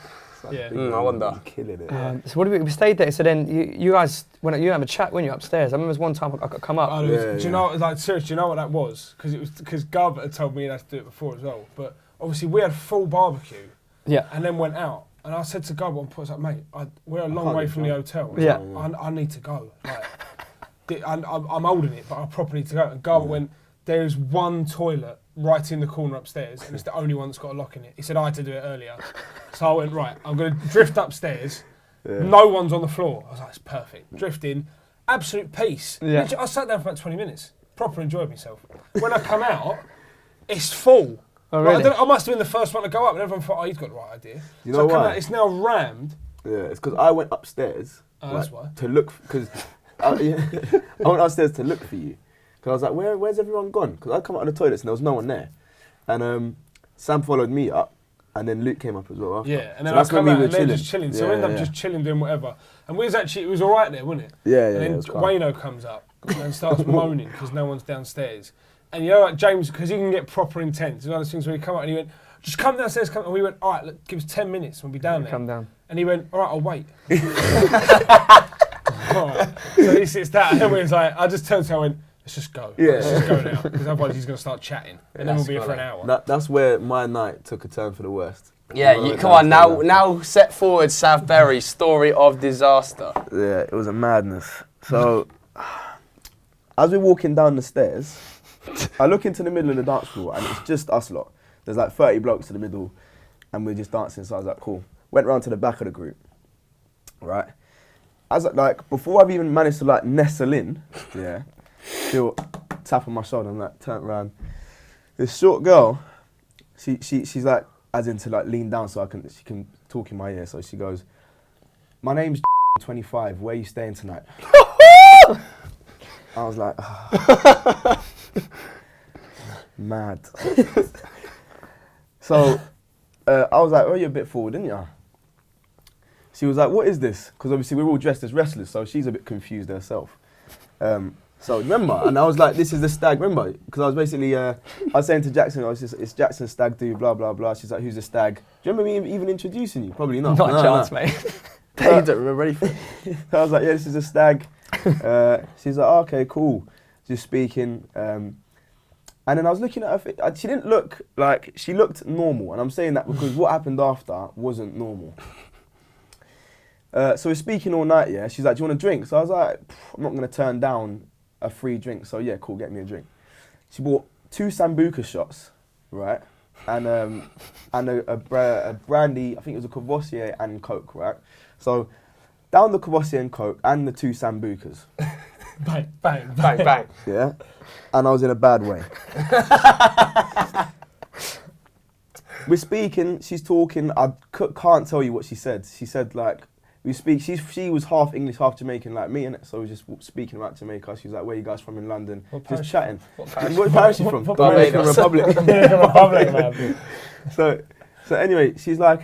Yeah. I wonder. Killing it. So what did we stayed there? So then you guys, when you have a chat when you're upstairs. I remember there was one time I got come up. Do you know, like, seriously, do you know what that was? Because Garbett had told me he'd had to do it before as well. But obviously we had full barbecue. Yeah. And then went out. And I said to Garbett on point, I was like, mate, we're a long way from the hotel. Yeah. I need to go. Like, I'm holding it, but I properly need to go. And Garbett went, there is one toilet right in the corner upstairs, and it's the only one that's got a lock in it. He said I had to do it earlier. So I went, right, I'm going to drift upstairs. Yeah. No one's on the floor. I was like, it's perfect. Drift in, absolute peace. Yeah. I sat down for about 20 minutes. Proper enjoyed myself. When I come out, it's full. Oh, really? Like, I must have been the first one to go up, and everyone thought, oh, he's got the right idea. You know why? Out, it's now rammed. Yeah, it's because I went upstairs That's why. to look, because I went upstairs to look for you. Because I was like, where's everyone gone? Because I come out of the toilets and there was no one there. And Sam followed me up, and then Luke came up as well after. Yeah, and then so I come out and they're chilling. just chilling. So we ended up just chilling, doing whatever. And we was actually, it was all right there, wasn't it? Yeah, And then it was calm. Wayno comes up and starts moaning because no one's downstairs. And you know, like James, because he can get proper intense. It's one of those things where he come out and he went, just come downstairs, come. And we went, all right, look, give us 10 minutes and we'll be down there. Come down. And he went, all right, I'll wait. All right. So he sits down and then we was like, I just turned to him and went, let's just go. Yeah. Let's just go now. Because otherwise he's going to start chatting. And then we'll be here for an hour. That's where my night took a turn for the worst. Yeah, come on, now set forward Sav Berry's story of disaster. Yeah, it was a madness. So, as we're walking down the stairs, I look into the middle of the dance floor and it's just us lot. There's like 30 blokes in the middle and we're just dancing, so I was like, cool. Went round to the back of the group, right? As like, before I've even managed to like nestle in, yeah, feel tap on my shoulder and like turn around. This short girl, she's like, as in to like lean down so she can talk in my ear. So she goes, my name's 25, where are you staying tonight? I was like, oh. Mad. So I was like, oh, you're a bit forward, didn't you? She was like, what is this? Because obviously we're all dressed as wrestlers, so she's a bit confused herself. So remember, and I was like, this is the Stag, remember? Because I was basically, I was saying to Jackson, it's Jackson Stag do, blah, blah, blah. She's like, who's the Stag? Do you remember me even introducing you? Probably not. Not a chance, mate. You don't remember anything. I was like, yeah, this is a Stag. She's like, oh, okay, cool. Just speaking. And then I was looking at her, she didn't look like, she looked normal. And I'm saying that because what happened after wasn't normal. So we're speaking all night, yeah. She's like, do you want a drink? So I was like, I'm not going to turn down a free drink. So yeah, cool, get me a drink. She bought 2 Sambuca shots, right? And a brandy, I think it was a Courvoisier and Coke, right? So down the Courvoisier and Coke and the 2 Sambucas. Bang, bang, Bang, bang. Yeah. And I was in a bad way. We're speaking, she's talking, I can't tell you what she said. She said like, we speak. She was half English, half Jamaican like me, innit? So we were just speaking about Jamaica. She was like, "Where you guys from in London?" Just chatting. What parish you from? Dominican Republic. Dominican Republic, man. So anyway, she's like,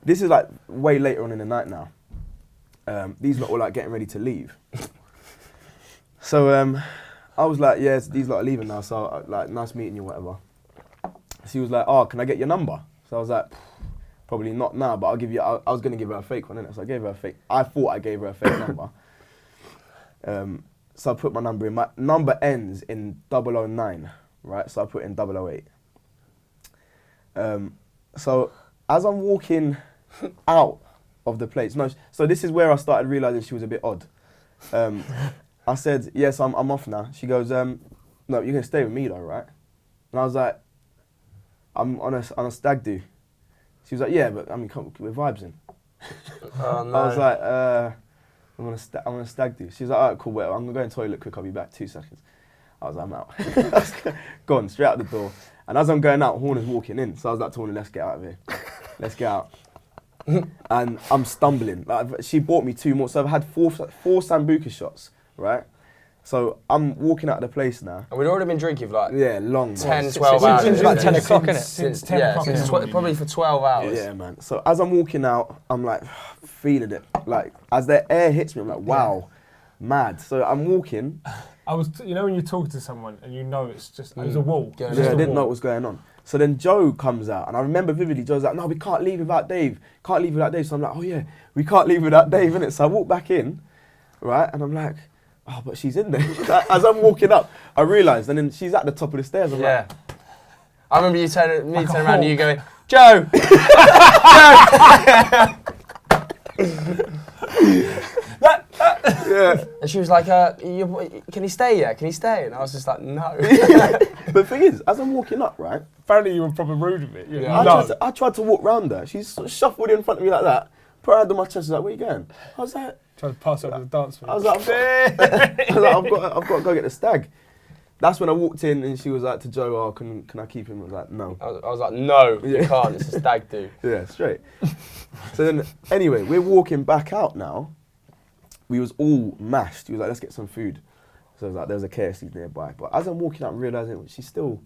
this is like way later on in the night now. These lot were like getting ready to leave. So I was like, yeah, these lot are leaving now, so like, nice meeting you, whatever. She was like, oh, can I get your number? So I was like, probably not now, but I'll give you, I was going to give her a fake one, innit? So I gave her a fake, I thought I gave her a fake number. So I put my number in. My number ends in 009, right? So I put in 008. So as I'm walking out of the place, no, so this is where I started realising she was a bit odd. I said, yes, I'm off now. She goes, no, you're going to stay with me though, right? And I was like, I'm on a stag do. She was like, yeah, but I mean, we're vibes in. Oh, no. I was like, I'm on a stag do. She was like, all right, cool, well, I'm going to go in the toilet quick, I'll be back 2 seconds. I was like, I'm out. Gone, straight out the door. And as I'm going out, Horner's walking in. So I was like to Horner, let's get out of here. Let's get out. And I'm stumbling. Like, she bought me 2 more. So I've had four Sambuca shots, right? So I'm walking out of the place now. And we'd already been drinking for like 10, 12 hours. Since about 10 o'clock, innit? Since 10 o'clock. Probably for 12 hours. Yeah, man. So as I'm walking out, I'm like feeling it. Like as the air hits me, I'm like, wow, mad. So I'm walking. You know when you talk to someone and you know it's just, there's a wall. Yeah, I didn't know what was going on. So then Joe comes out, and I remember vividly, Joe's like, no, we can't leave without Dave. Can't leave without Dave. So I'm like, oh yeah, we can't leave without Dave, innit? So I walk back in, right? And I'm like, oh, but she's in there. As I'm walking up, I realised, and then she's at the top of the stairs. I'm like, I remember you turning around and you going, Joe! yeah. And she was like, can he stay here? Can he stay? And I was just like, no. But the thing is, as I'm walking up, right? Apparently you were probably rude with it. I tried to walk round her. She sort of shuffled in front of me like that. Put her hand on my chest. She's like, where are you going? I was like, trying to pass over the dance floor. I was like, I've got to go get the stag. That's when I walked in and she was like to Joe, oh, can I keep him? I was like, no. I was like, no, you can't. It's a stag do. Yeah, straight. So then, anyway, we're walking back out now. We was all mashed. He was like, let's get some food. So I was like, there's a KFC nearby. But as I'm walking out, I'm realising she's still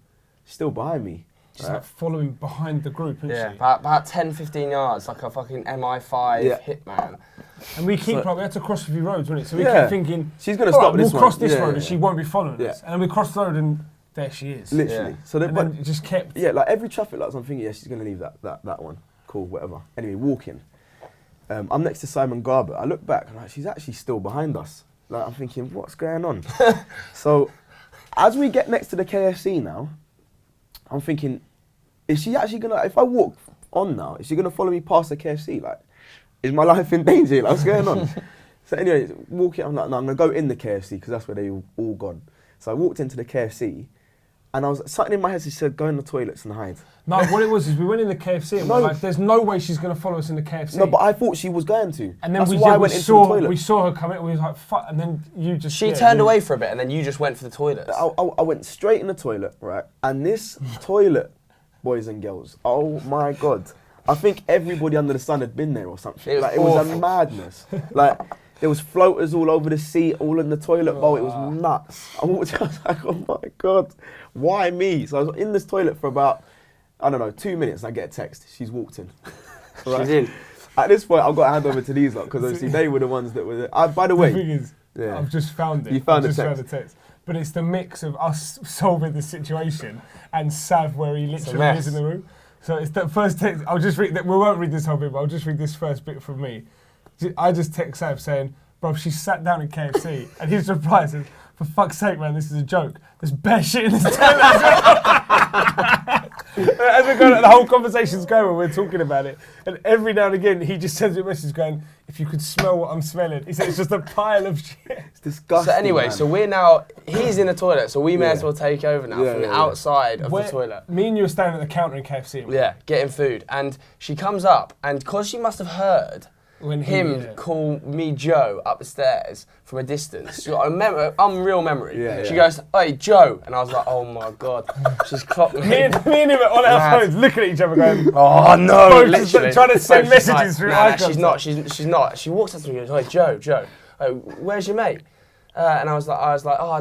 behind me. She's like following behind the group, isn't she? About 10, 15 yards, like a fucking MI5 hitman. And we keep, we had to cross a few roads, wasn't it? So we kept thinking, she's going to stop this one. We'll cross this road and she won't be following us. And then we crossed the road and there she is. Literally. Yeah. So then, it just kept... Yeah, like every traffic light, I'm thinking, yeah, she's going to leave that one. Cool, whatever. Anyway, walking. I'm next to Simon Garbutt. I look back and like, she's actually still behind us. Like, I'm thinking, what's going on? So as we get next to the KFC now, I'm thinking, is she actually going to, if I walk on now, is she going to follow me past the KFC? Like, is my life in danger? Like, what's going on? So anyway, walking, I'm like, no, I'm going to go in the KFC because that's where they all gone. So I walked into the KFC and I was, something in my head said, go in the toilets and hide. No, what it was is we went in the KFC and we were like, there's no way she's going to follow us in the KFC. No, but I thought she was going to. And then we saw her come in, we was like, fuck, and then you just... She turned away for a bit and then you just went for the toilets. I went straight in the toilet, right? And this toilet, boys and girls, oh my God. I think everybody under the sun had been there or something. It was a madness. Like, there was floaters all over the seat, all in the toilet bowl. It was nuts. I was like, oh my God, why me? So I was in this toilet for about, I don't know, 2 minutes and I get a text. She's walked in. Right? She's in. At this point, I've got to hand over to these lot because obviously they were the ones that were there. By the way, thing is, I've just found it. You found the text. But it's the mix of us solving the situation and Sav where he literally is in the room. So it's the first text. I'll just read that. We won't read this whole bit, but I'll just read this first bit from me. I just text Sav saying, bro, she sat down in KFC, and his reply says, for fuck's sake, man, this is a joke. There's bare shit in this toilet as well. As we're going, the whole conversation's going when we're talking about it, and every now and again, he just sends me a message going, if you could smell what I'm smelling. He said it's just a pile of shit. It's disgusting. So anyway, man. so we're now, he's in the toilet, so we may as well take over now from the outside of the toilet. Me and you are standing at the counter in KFC. Yeah, getting food. And she comes up, and because she must have heard call me Joe up the stairs from a distance. She's got a unreal memory. Yeah, she yeah. goes, "Hey, Joe," and I was like, "Oh my god!" She's clocked me. Me and him on our phones looking at each other going, Oh no! both Literally, trying to send Both just messages through Nah, iCloud. she's not. She walks up to me and goes, "Hey, Joe, where's your mate?" And I was like,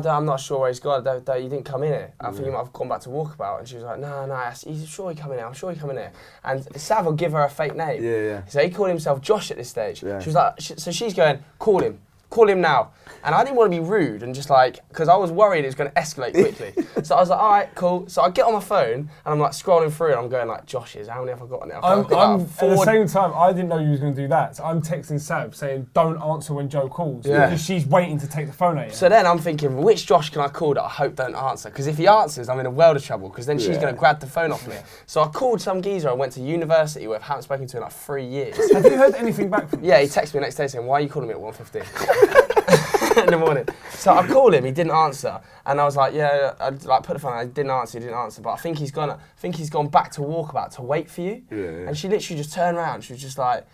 I'm not sure where he's gone. You didn't come in here. I think you might have gone back to walkabout. And she was like, no, he's sure he come in here. I'm sure he come in here. And Sav will give her a fake name. Yeah. So he called himself Josh at this stage. Yeah. She was like, so she's going, call him now. And I didn't want to be rude and just because I was worried it was going to escalate quickly. So I was like, all right, cool. So I get on my phone and I'm like scrolling through and I'm going like, Josh's, how many have I got now? at the same time, I didn't know you was going to do that. So I'm texting Sav saying, don't answer when Joe calls. Yeah. Because she's waiting to take the phone at you. So then I'm thinking, which Josh can I call that I hope don't answer? Because if he answers, I'm in a world of trouble because then she's going to grab the phone off me. So I called some geezer I went to university with, haven't spoken to in like 3 years. Have you heard anything back from him? Yeah, he texted me the next day saying, why are you calling me at 1:15 in the morning? So I called him, he didn't answer. And I was like, yeah, I put the phone on, he didn't answer. But I think he's gone back to walkabout to wait for you. Yeah. And she literally just turned around, she was just like...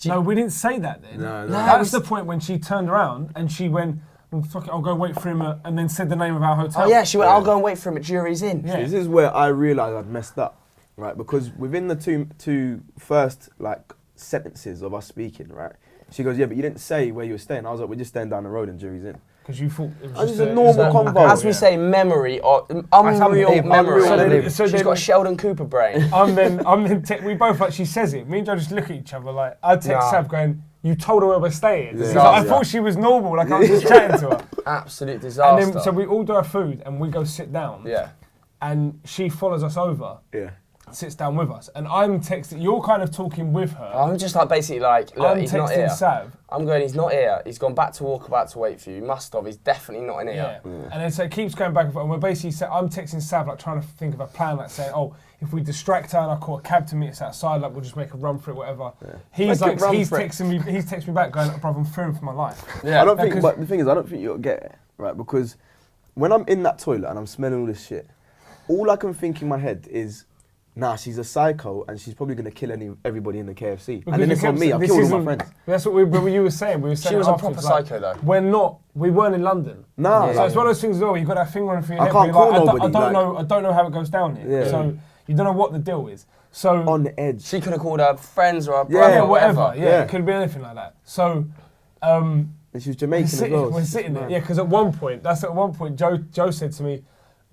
No, we didn't say that then. No. That was the point when she turned around and she went, well, fuck it, I'll go wait for him and then said the name of our hotel. Oh yeah, she went, I'll go and wait for him at Jury's Inn. Yeah. This is where I realised I'd messed up, right? Because within the two first sentences of us speaking, right? She goes, yeah, but you didn't say where you were staying. I was like, we're just staying down the road in Jury's Inn. Because you thought it was Oh, just this is a normal convo. As we say, memory or unreal memory. So She's then- got Sheldon Cooper brain. we both she says it. Me and Joe just look at each other like, I text Nah. Sav going, you told her where we're staying. Yeah. She's like, I thought she was normal, like I was just chatting to her. Absolute And disaster. then, so we all do our food and we go sit down. Yeah. And she follows us over, Yeah. sits down with us. And I'm texting, you're kind of talking with her. I'm just like basically like, look, I'm he's not texting here. Sav. I'm going, he's not here. He's gone back to walkabout to wait for you. He must have. He's definitely not in here. Yeah. And then so it keeps going back and forth. And we're basically, I'm texting Sav, like trying to think of a plan, like saying, oh, if we distract her and I call a cab to meet us outside, like we'll just make a run for it, whatever. Yeah. He's texting me back, going, bro, I'm fearing for my life. Yeah. I don't think, but the thing is, I don't think you'll get it, right? Because when I'm in that toilet and I'm smelling all this shit, all I can think in my head is, nah, she's a psycho and she's probably going to kill everybody in the KFC. And then it's on me, I've killed all my friends. That's what you were saying. She was a proper psycho though. We weren't in London. No. So it's one of those things as well, you've got that thing running through your I head. can't where you're call like, nobody, I don't know how it goes down here. Yeah. So you don't know what the deal is. So On the edge. She could have called her friends or her brother yeah, or whatever. Yeah, Yeah. it could be anything like that. So And she was Jamaican as well. we're sitting there. Yeah, because at one point, Joe said to me,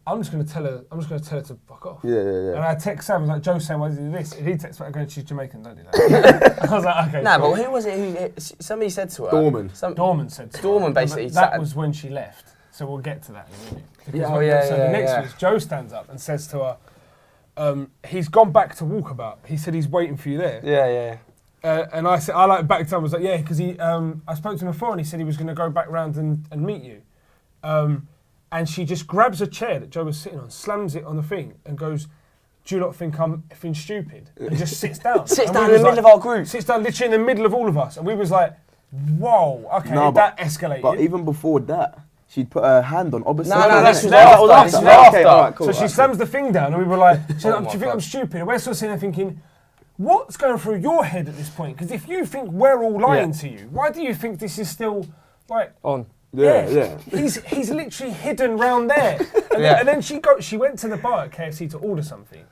I'm just going to tell her to fuck off. Yeah. And I text Sam, I was like, Joe's saying, why did you do this? And he texts back going, she's Jamaican, don't do that. I was like, okay. Nah, cool. but who was it somebody said to her? Dorman. Dorman said to Dorman her. basically That sat- was when she left. So we'll get to that in a minute. Because Yeah, oh, yeah, so yeah, the next yeah. was Joe stands up and says to her, he's gone back to walkabout. He said he's waiting for you there. Yeah. And I said, I like back to him, I was like, yeah, because I spoke to him before and he said he was going to go back round and meet you. And she just grabs a chair that Joe was sitting on, slams it on the thing and goes, do you not think I'm effing stupid? And just sits down. Sits And down we in the was middle of our group. Sits down literally in the middle of all of us. And we was like, whoa, okay, No, that escalated. But even before that, she'd put her hand on opposite. No, this was after. That This was Okay, after. all right, cool. So she all right, slams the thing down and we were like, she said, Oh do my you think God. I'm stupid? And we're sort of sitting there thinking, what's going through your head at this point? Because if you think we're all lying to you, why do you think this is still like On. Yeah. He's literally hidden round there. And then she went to the bar at KFC to order something.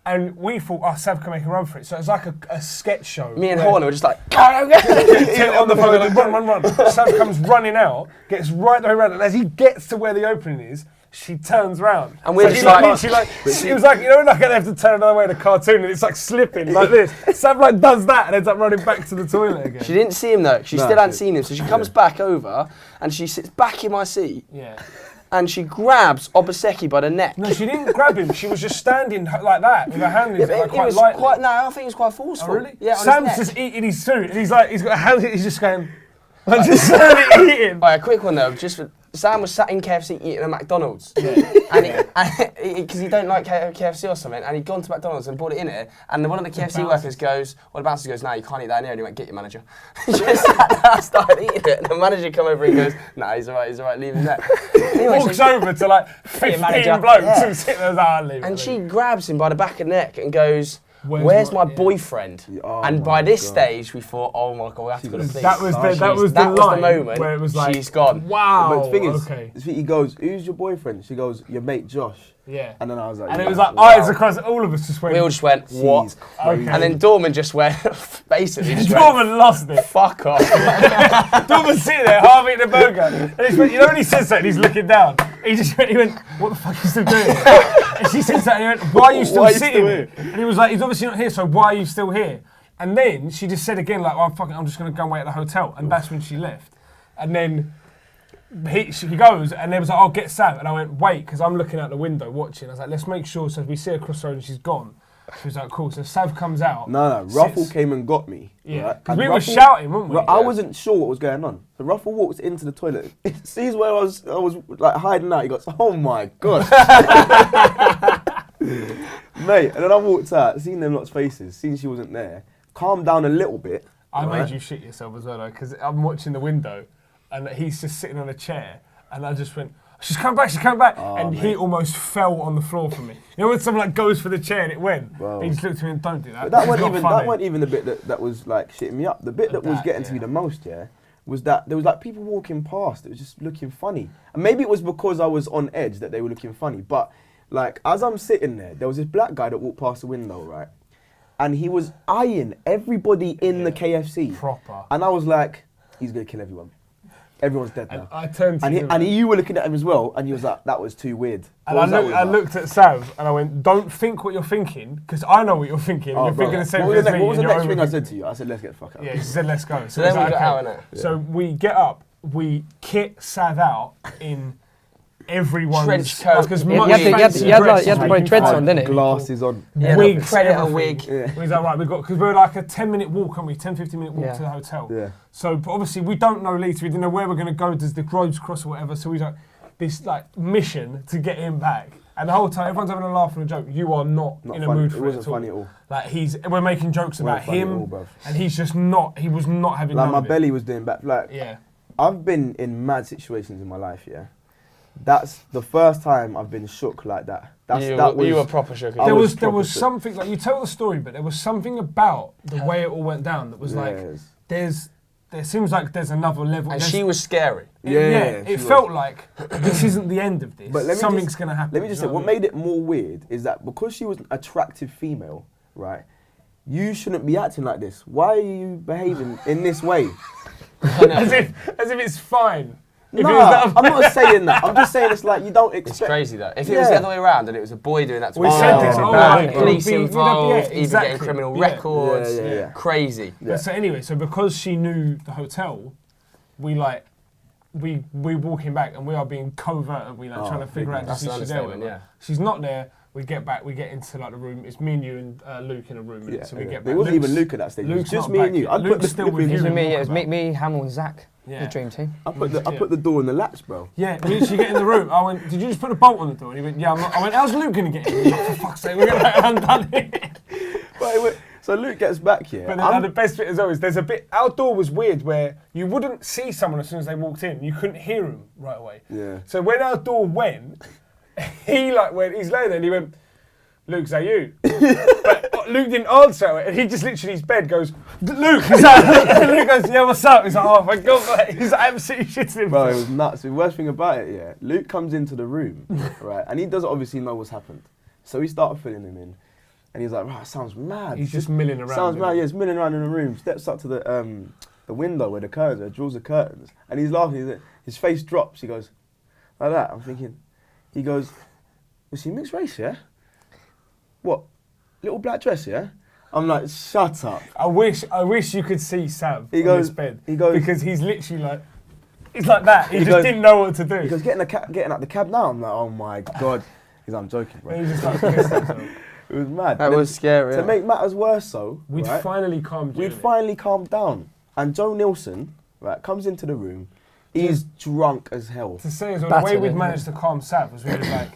And we thought, Sav can make a run for it. So it's like a sketch show. Me and where- Horner were just like, on the phone, like, run. Sav comes running out, gets right the way around, and as he gets to where the opening is, she turns round. And we're So just she like- it was like, you know, like they have to turn another way in a cartoon, and it's like slipping like this. Sav like does that and ends up running back to the toilet again. She didn't see him though. She No, still hadn't she- seen him. So she comes back over and she sits back in my seat Yeah. and she grabs Obaseki by the neck. No, she didn't grab him. She was just standing like that with her hand in but like, it quite was lightly. no, I think it was quite forceful. Oh, really? Yeah, on Sam's his neck. just eating his food. And he's like, he's got a hand. He's just going, like just slowly eating. All right, a quick one though. Sam was sat in KFC eating at McDonald's, because he don't like KFC or something, and he'd gone to McDonald's and bought it in here, and one of the KFC workers goes, well, the bouncer goes, no, you can't eat that in here, and he went, get your manager. He just sat down, started eating it, and the manager come over and goes, nah, he's all right, leave him there. Anyway, Walks over to like 15 manager. blokes Yeah. and sitting there, like, I'll leave it, and leave she it. grabs him by the back of the neck and goes, Where's my boyfriend? Oh And my by this God. stage, we thought, oh my God, we have to go to the police. That was the That was the line moment where it was like, she's gone. wow. But the thing is, okay. he goes, who's your boyfriend? She goes, your mate Josh. Yeah. And then I was like, And it yeah, was like wow. eyes across, all of us just went. We all just went, what? She's crazy. Okay. And then Dorman just went, basically, just went, Dorman lost it. fuck off. Dorman's sitting there, half eating a burger. And he went, you know when he says that and he's looking down? He went, what the fuck are you still doing? And she says that and he went, why are you still sitting here? And he was like, he's obviously not here, so why are you still here? And then she just said again, like, well, I'm just going to go and wait at the hotel. And that's when she left. And then she goes, and they was like, oh, get Sav. And I went, wait, because I'm looking out the window watching. I was like, let's make sure, so we see her cross the road and she's gone. She was like, cool. So Sav comes out. No, Ruffle came and got me. Yeah, right? because And we were Ruffle- shouting, weren't we? I wasn't sure what was going on. So Ruffle walks into the toilet, sees where I was like hiding out. He goes, oh my God. Mate, and then I walked out, seen them lot's faces, seen she wasn't there, calmed down a little bit. I right? made you shit yourself as well, though, because I'm watching the window, and he's just sitting on a chair, and I just went, she's coming back, Oh, and he mate. almost fell on the floor for me. You know when someone like goes for the chair and it went? Bro. He just looked at me and don't do that. But that It's weren't not even funny. that weren't even the bit that was like shitting me up. The bit that was That, getting to me yeah. the most, yeah, was that there was like people walking past. It was just looking funny, and maybe it was because I was on edge that they were looking funny. But like as I'm sitting there was this black guy that walked past the window, right, and he was eyeing everybody in the KFC. Proper. And I was like, he's gonna kill everyone. Everyone's dead And now. I turned to him, And you were looking at him as well, and he was like, that was too weird. and What was that I all about? looked at Sav, and I went, don't think what you're thinking, because I know what you're thinking. Oh, You're bro. thinking the same What thing was as the me. what was the and you're next thing I overthinking. said to you? I said, let's get the fuck out. Yeah, she said, let's go. So then I we was got like, out, okay. innit? So we get up, we kit Sav out in everyone's Trench coat. Because Yeah, much you had to- fancy you had dress to as put we can dreads find. on, didn't it? Glasses on. Yeah, Wigs, Predator everything. wig. We was like, right, because we were like a 10-minute walk, aren't we? 15-minute walk Yeah. to the hotel. Yeah. So but obviously we don't know Leeds, we didn't know where we're going to go, does the roads cross or whatever, so we like this like mission to get him back. And the whole time, everyone's having a laugh and a joke. You are not in a funny. mood It for wasn't it at all. funny at all. Like we're making jokes Weren't about funny at him, all, bruv. and he's just not, he was not having Like none my of it. belly was doing back. Like Yeah. I've been in mad situations in my life. Yeah, that's the first time I've been shook like that. You were proper shook. I There was was proper shook. something, like you tell the story, but there was something about the way it all went down that was like, Yes. there seems like there's another level. And There's- she was scary. it she was. felt like this isn't the end of this. But let me Something's just- going to happen. Let me just you say, know what made it more weird is that because she was an attractive female, right? You shouldn't be acting like this. Why are you behaving in this way? as if it's fine. If it was Nah, that I'm not saying that. I'm just saying it's like you don't It's expect. crazy though. If it was the Yeah. other way around and it was a boy doing that to We a said girl, this, it'd oh, be bad. right, Police it would be- involved, yeah, even exactly. getting criminal Yeah. records. Yeah, yeah, yeah. Crazy. Yeah. So anyway, so because she knew the hotel, we walking back and we are being covert and we like trying to figure out That's if an she's there. or understatement, whatever. yeah. She's not there. We get back. We get into like the room. It's me and you and Luke in a room. Yeah, so we yeah. get back. It wasn't even Luke's- Luke at that stage. It was Luke's just not me and back you. yet. I'd put Luke's the still flip with in- you. It was me, and yeah, it was walking me, Hamill and Zach, Yeah. the dream team. I put the door in the latch, bro. Yeah, we literally get in the room. I went, did you just put a bolt on the door? And he went, yeah, I'm not. I went, how's Luke going to get in? He went, for fuck's sake, we're going to undone it. So Luke gets back here. But then the best bit as well is there's a bit, our door was weird where you wouldn't see someone as soon as they walked in. You couldn't hear them right away. Yeah. So when our door went, he's laying there and he went, Luke, is that you? But Luke didn't answer it, and he just literally, his bed goes, Luke, is that? And Luke goes, yeah, what's up? He's like, oh my God, mate. He's like, absolutely shitting Bro, it himself. was nuts. The worst thing about it, yeah, Luke comes into the room, right, and he doesn't obviously know what's happened. So we start filling him in, and he's like, wow, sounds mad. He's just milling around. Sounds isn't mad, he? yeah, he's milling around in the room, steps up to the window where the curtains are, draws the curtains, and he's laughing, his face drops, he goes, like that. I'm thinking, he goes, was he mixed race, yeah? What? Little black dress, yeah? I'm like, shut up. I wish you could see Sam He on goes- this bed. he goes- because he's literally like, he's like that. He just goes- didn't know what to do. He goes, getting out the cab now? I'm like, oh my God. He's like, I'm joking, bro. And he just like pissed himself. It was mad. That And then was scary. To yeah. make matters worse, though, We'd right, finally calmed you. we'd finally calmed down. And Joe Nilsson, right, comes into the room. He's drunk as hell. to say as well, the way Battered, we'd isn't managed to calm Sav was we was like,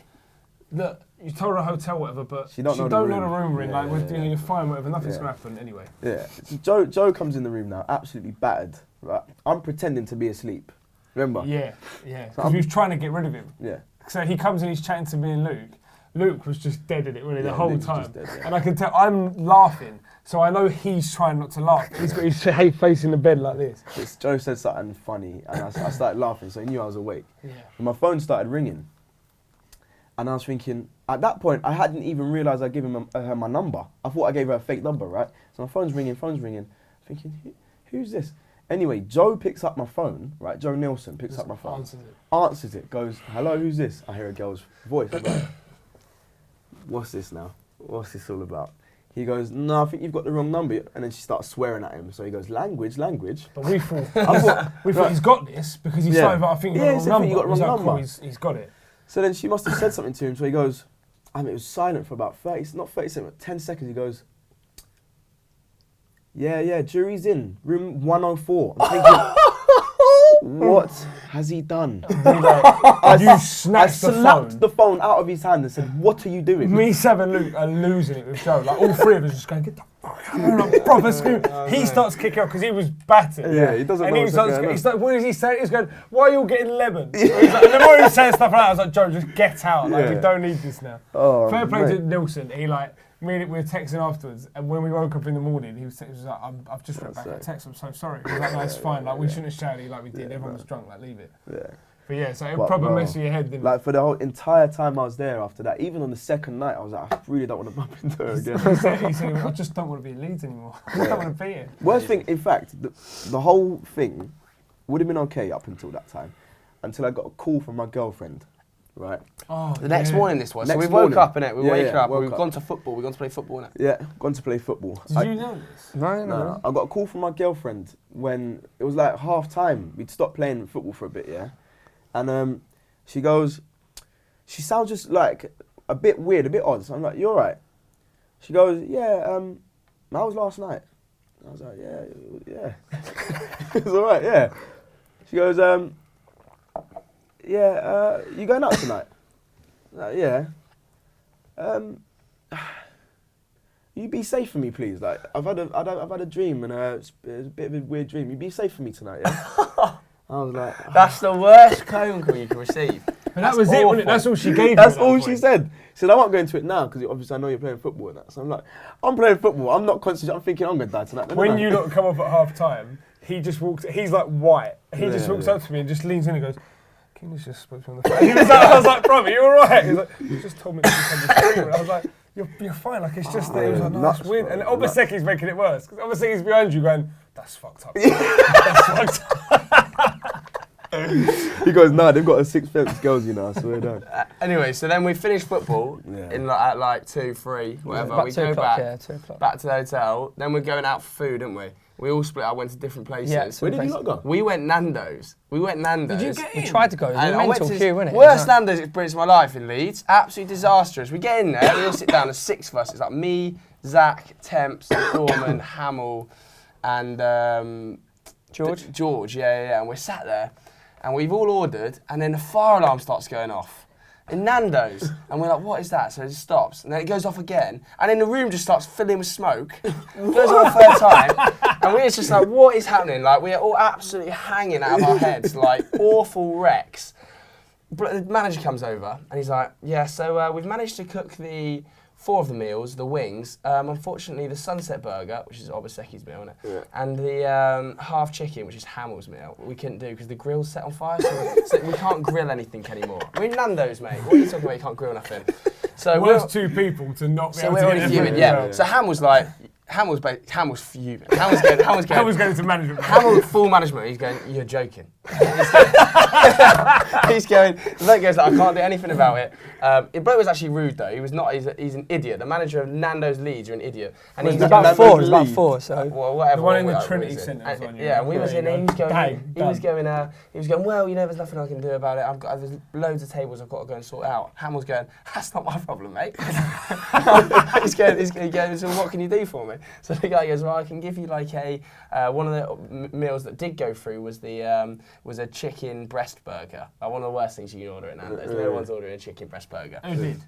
look, you told her a hotel, whatever, but She don't know the know the room. room we're in. Yeah, Like, yeah, you know, yeah. you're fine, whatever. Nothing's Yeah. gonna happen anyway. Yeah. So Joe comes in the room now, absolutely battered. Right, I'm pretending to be asleep. Remember? Yeah, yeah. So Because we was trying to get rid of him. Yeah. So he comes and he's chatting to me and Luke. Luke was just dead in it, really, the Yeah, whole Luke was time. just dead, yeah. And I can tell, I'm laughing, so I know he's trying not to laugh. He's got his head facing the bed like this. Joe said something funny, and I started laughing, so he knew I was awake. Yeah. And my phone started ringing, and I was thinking, at that point, I hadn't even realised I'd given her my number. I thought I gave her a fake number, right? So my phone's ringing, thinking, who's this? Anyway, Joe picks up my phone, right? Joe Nielsen picks up my phone, answers it, goes, hello, who's this? I hear a girl's voice. I'm like, what's this now? What's this all about? He goes, no, I think you've got the wrong number. And then she starts swearing at him. So he goes, language. But we thought he's got this because he started, I think you've got the wrong number. You got the wrong number. Cool, he's got it. So then she must have said something to him. So he goes, it was silent for about 10 seconds. He goes, yeah, jury's in, room 104. I'm thinking, what has he done? You snatched the phone out of his hand and said, what are you doing? Me, Seb and Luke are losing it with Joe. Like, all three of us just going, get the fuck out of here, like, proper scream. He starts kicking up because he was battered. Yeah, he doesn't know what's going on. What is he saying? He's going, why are you all getting lemons? And the more he was saying stuff like that, I was like, Joe, just get out. Like, we don't need this now. Oh, Fair play mate. to Nilsson. He we were texting afterwards, and when we woke up in the morning, he was like, I've just read back a text, I'm so sorry. He was like, no, it's fine, like, we shouldn't have shouted like we did, everyone was drunk, like, leave it. Yeah. But yeah, so it probably messed with your head, didn't it? Like, for the whole entire time I was there after that, even on the second night, I was like, I really don't want to bump into her again. He said, I just don't want to be in Leeds anymore. I just don't want to be here. Worst thing, in fact, the whole thing would have been okay up until that time, until I got a call from my girlfriend, right? Oh, the next morning this was. So Next we woke morning. up, innit? We wake up, woke we've up. gone to football, we've gone to play football, innit? Yeah, gone to play football. Did you know this? No, I got a call from my girlfriend when it was like half time. We'd stopped playing football for a bit, yeah? And she goes, she sounds just like a bit weird, a bit odd. So I'm like, you alright? She goes, yeah, how was last night? I was like, yeah. It was alright, yeah. She goes, you going out tonight? Like, yeah. You be safe for me, please. Like, I've had a dream, and it's a bit of a weird dream. You be safe for me tonight, yeah? I was like, That's the worst phone call you can receive. And that was it, wasn't it? That's all she gave you. that's all she said. She said, I won't go into it now because obviously I know you're playing football and that. So I'm like, I'm playing football. I'm not concentrating. I'm thinking I'm gonna die tonight. When you lot come up at half time, he just walks. He's like white. He just walks up to me and just leans in and goes, "Kingsley's just spoke to me on the phone." He was like, I was like, "Bro, are you alright?" He's like, "You just told me to come to the I was like, "You're fine. Like it's just." He was like, "No, it's weird." And Obaseki's making it worse because Obaseki's behind you going, "That's fucked up. That's fucked up." He goes, nah, they've got a sixth sense girls, you know, I swear down. Anyway, so then we finished football at like 2, 3, whatever. About we 2 go o'clock, back, 2 o'clock. back to the hotel. Then we're going out for food, didn't we? We all split up, went to different places. Yeah, Where did you not go? We went Nando's. Did you get We in? tried to go. It was And a I went mental to queue, wasn't it? worst Nando's experience of my life in Leeds. Absolutely disastrous. We get in there, we all sit down, there's 6 of us. It's like me, Zach, Temps, Gorman, Hamill, and George, yeah. And we're sat there, and we've all ordered, and then the fire alarm starts going off in Nando's. And we're like, what is that? So it just stops, and then it goes off again, and then the room just starts filling with smoke. Goes on a third time, and we're just like, what is happening? Like, we are all absolutely hanging out of our heads, like awful wrecks. But the manager comes over, and he's like, yeah, so we've managed to cook 4 of the meals, the wings. Unfortunately, the sunset burger, which is Obaseki's meal, isn't it? Yeah. And the half chicken, which is Hamill's meal, we couldn't do because the grill's set on fire, so we can't grill anything anymore. We're in Nando's, mate. What are you talking about? You can't grill nothing. So worst 2 people to not be able to we're get already fuming, yeah. So Hamill's like, Hamill's fuming. Hamill's going to management. Hamill full management. He's going, you're joking. He's going. The bloke goes, like, I can't do anything about it. The bloke was actually rude though. He was not. He's an idiot. The manager of Nando's Leeds are an idiot. And he's about 4. It's about 4. So well, whatever. The one in the Trinity Centre. Yeah, and we was in. He was going. Well, you know, there's nothing I can do about it. There's loads of tables I've got to go and sort out. Hamill's going, that's not my problem, mate. He's going. So what can you do for me? So the guy goes, well, I can give you like one of the meals that did go through was a chicken breast burger. Like one of the worst things you can order at Nando's. No one's ordering a chicken breast burger. Who did?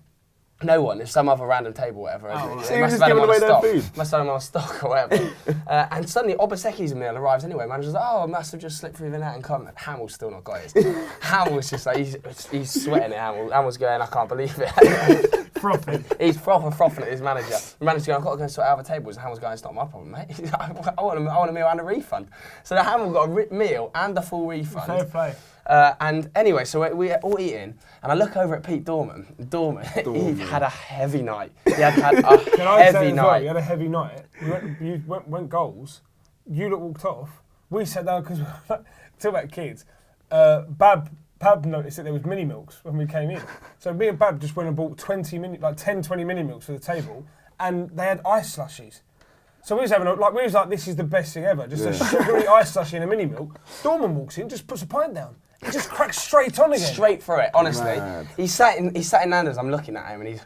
No one. It's some other random table, whatever. So you're just giving away their food? Must have them on stock or whatever. And suddenly Obaseki's meal arrives anyway. Manager's like, oh, I must have just slipped through the net and come. Hamill's still not got his. Hamill's just like, he's sweating it, Hamill's going, I can't believe it. frothing. He's frothing at his manager. The manager's going, I've got to go and sort out the tables. And Hamel's going, it's not my problem, mate. He's like, I want a meal and a refund. So the Hamel got a meal and a full refund. Fair play. And anyway, so we're all eating, and I look over at Pete Dorman. Dorman, he had a heavy night. He had a Can I say heavy as well, night. you had a heavy night. You went goals. You lot walked off. We sat down because talk about kids. Bab noticed that there was mini milks when we came in. So me and Bab just went and bought 10, 20 mini milks for the table, and they had ice slushies. So we was like, this is the best thing ever. Just a sugary ice slushie and a mini milk. Dorman walks in, just puts a pint down. He just cracks straight on again. Straight for it, honestly. Mad. He sat in Nando's. I'm looking at him, and he's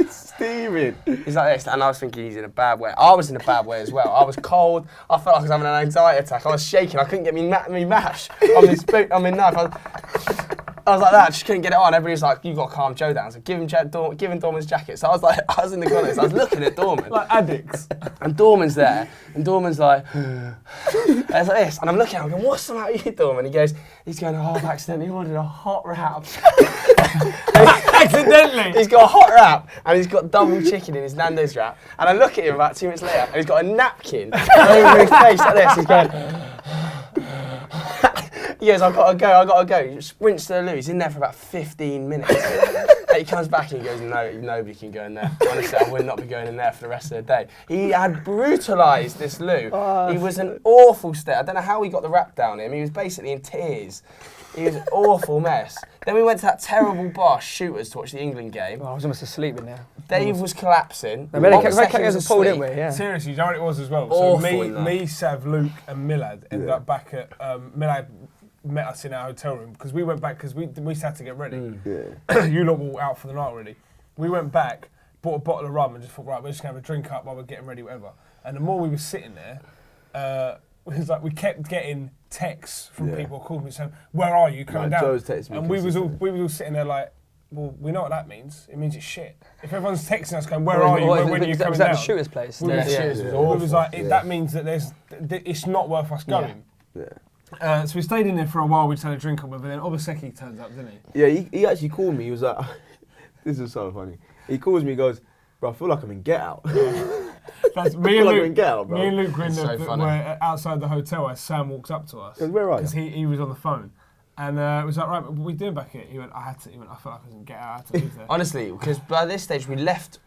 Steaming. He's like this, and I was thinking he's in a bad way. I was in a bad way as well. I was cold. I felt like I was having an anxiety attack. I was shaking. I couldn't get me mash on my spoon, on my knife. I was like that. I just couldn't get it on. Everybody was like, "You got to calm Joe down." So give him Dorman's jacket. So I was in the corner. So I was looking at Dorman. Like addicts. And Dorman's there, and Dorman's like, and it's like this, and I'm looking at him, going, what's the matter with you, Dorman? He's going, oh, I've accidentally ordered a hot wrap. Accidentally? He's got a hot wrap, and he's got double chicken in his Nando's wrap. And I look at him about 2 minutes later, and he's got a napkin over his face like this. He's going, he goes, I've got to go. He sprints to the loo. He's in there for about 15 minutes. And he comes back and he goes, no, nobody can go in there. Honestly, I would not be going in there for the rest of the day. He had brutalised this loo. He was an awful state. I don't know how he got the wrap down him. He was basically in tears. He was an awful mess. Then we went to that terrible bar, Shooters, to watch the England game. Oh, I was almost asleep in there. Dave was collapsing. No, really kept pulled, didn't we? Yeah. Seriously, you know what it was as well? Awful So me, Sav, Luke and Millad ended up back at, Millad met us in our hotel room because we went back because we had to get ready. You lot were all out for the night already. We went back, bought a bottle of rum and just thought, right, we're just going to have a drink up while we're getting ready, whatever. And the more we were sitting there, it was like we kept getting texts from people calling me saying, where are you coming down? Joe's texting me and we was all sitting there like, well, we know what that means. It means it's shit. If everyone's texting us going, where are you? When are you coming down? Was that the Shooters place? We was like, that means that it's not worth us going. Yeah. So we stayed in there for a while, we just had a drink up with, and then Obaseki turns up, didn't he? Yeah, he actually called me. He was like, this is so funny. He calls me, he goes, bro, I feel like I'm in Get Out. That's me and Luke. Me and Luke were outside the hotel as Sam walks up to us. Where are you? Because he was on the phone. And it was like, right, what are we doing back here? He went, I felt like I was in Get Out, I had to leave there. Honestly, because by this stage we left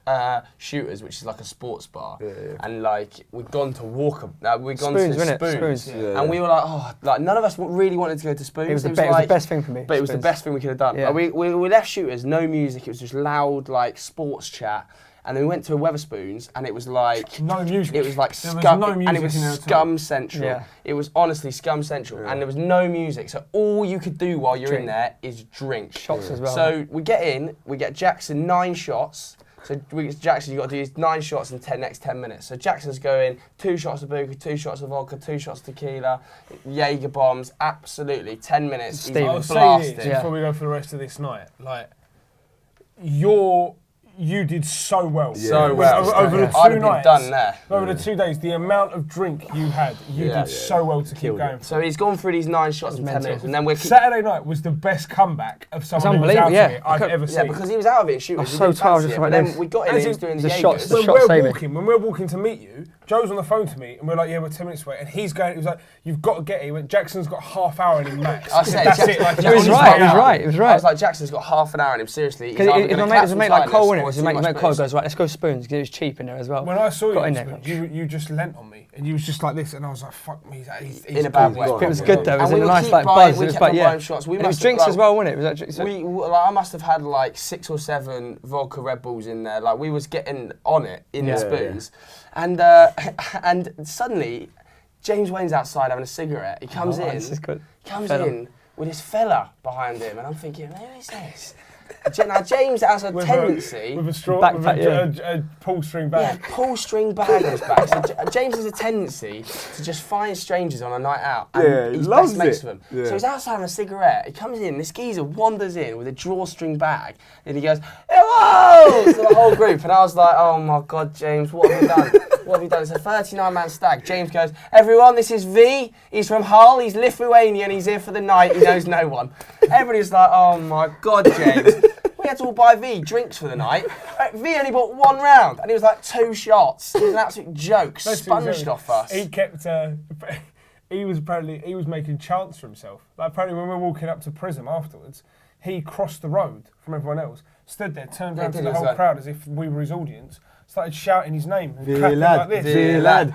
Shooters, which is like a sports bar, and like we'd gone to Walker, we'd gone Spoons, to Spoons, and we were like, oh, like none of us really wanted to go to Spoons. It was the best thing for me. But it was the best thing we could have done. Yeah. Like, we left Shooters, no music, it was just loud like sports chat. And then we went to Weatherspoons, and it was like no music. It was like scum, and it was scum central. Yeah. It was honestly scum central, and there was no music. So all you could do while you're in there is drink. Shots as well. So we get in, we get Jackson 9 shots. So Jackson, you got to do 9 shots in next 10 minutes. So Jackson's going 2 shots of Buka, 2 shots of vodka, 2 shots of tequila, Jaeger bombs. Absolutely, 10 minutes. He's I'll say blasted. this before we go for the rest of this night, like you did so well. So well. Over the 2 I'd have been nights, done there. over the 2 days, the amount of drink you had, you did so well to keep going. So he's gone through these 9 shots in 10 minutes, and then we're Saturday night was the best comeback of someone who was out of it I've ever seen. Yeah, because he was out of it. Shoot, I was so tired just like then this. we got in, he was doing the shots. Jaegers. When we're walking to meet you, Joe's on the phone to me, and we're like, yeah, we're 10 minutes away, and he was like, you've got to get here. He went, Jackson's got half hour in him max. I said, that's it. Like, He was right. I was like, Jackson's got half an hour in him, seriously. Because his mate like Cole in it. His mate Cole goes, right, let's go Spoons, because it was cheap in there as well. When I saw Got you just leant on me, and you was just like this, and I was like, fuck me, he's in a bad way. It was good though, it was And a we nice keep like buying- buzz. we It was kept like, on yeah. buying shots. We And it was must have, drinks like- as well, wasn't it? Was that I must have had like 6 or 7 vodka Red Bulls in there. Like we was getting on it in the Spoons, and suddenly James Wayne's outside having a cigarette. He comes in with his fella behind him, and I'm thinking, who is this? Now James has a tendency with a straw, backpack, a pull string bag. Yeah, pull string bag on his back. So James has a tendency to just find strangers on a night out, and he's best mates with them. Yeah. So he's outside having a cigarette. He comes in. This geezer wanders in with a drawstring bag, and he goes, "Hello!" to the whole group. And I was like, "Oh my God, James, what have you done? What have you done?" It's a 39-man stag. James goes, "Everyone, this is V. He's from Hull. He's Lithuanian. He's here for the night. He knows no one." Everybody's like, "Oh my God, James." We had to all buy V drinks for the night. V only bought 1 round, and he was like 2 shots. It was an absolute joke, sponged off us. He kept. He was making chants for himself. Like apparently, when we were walking up to Prism afterwards, he crossed the road from everyone else, stood there, turned around to the whole crowd as if we were his audience, started shouting his name and clapping like this. Vilad.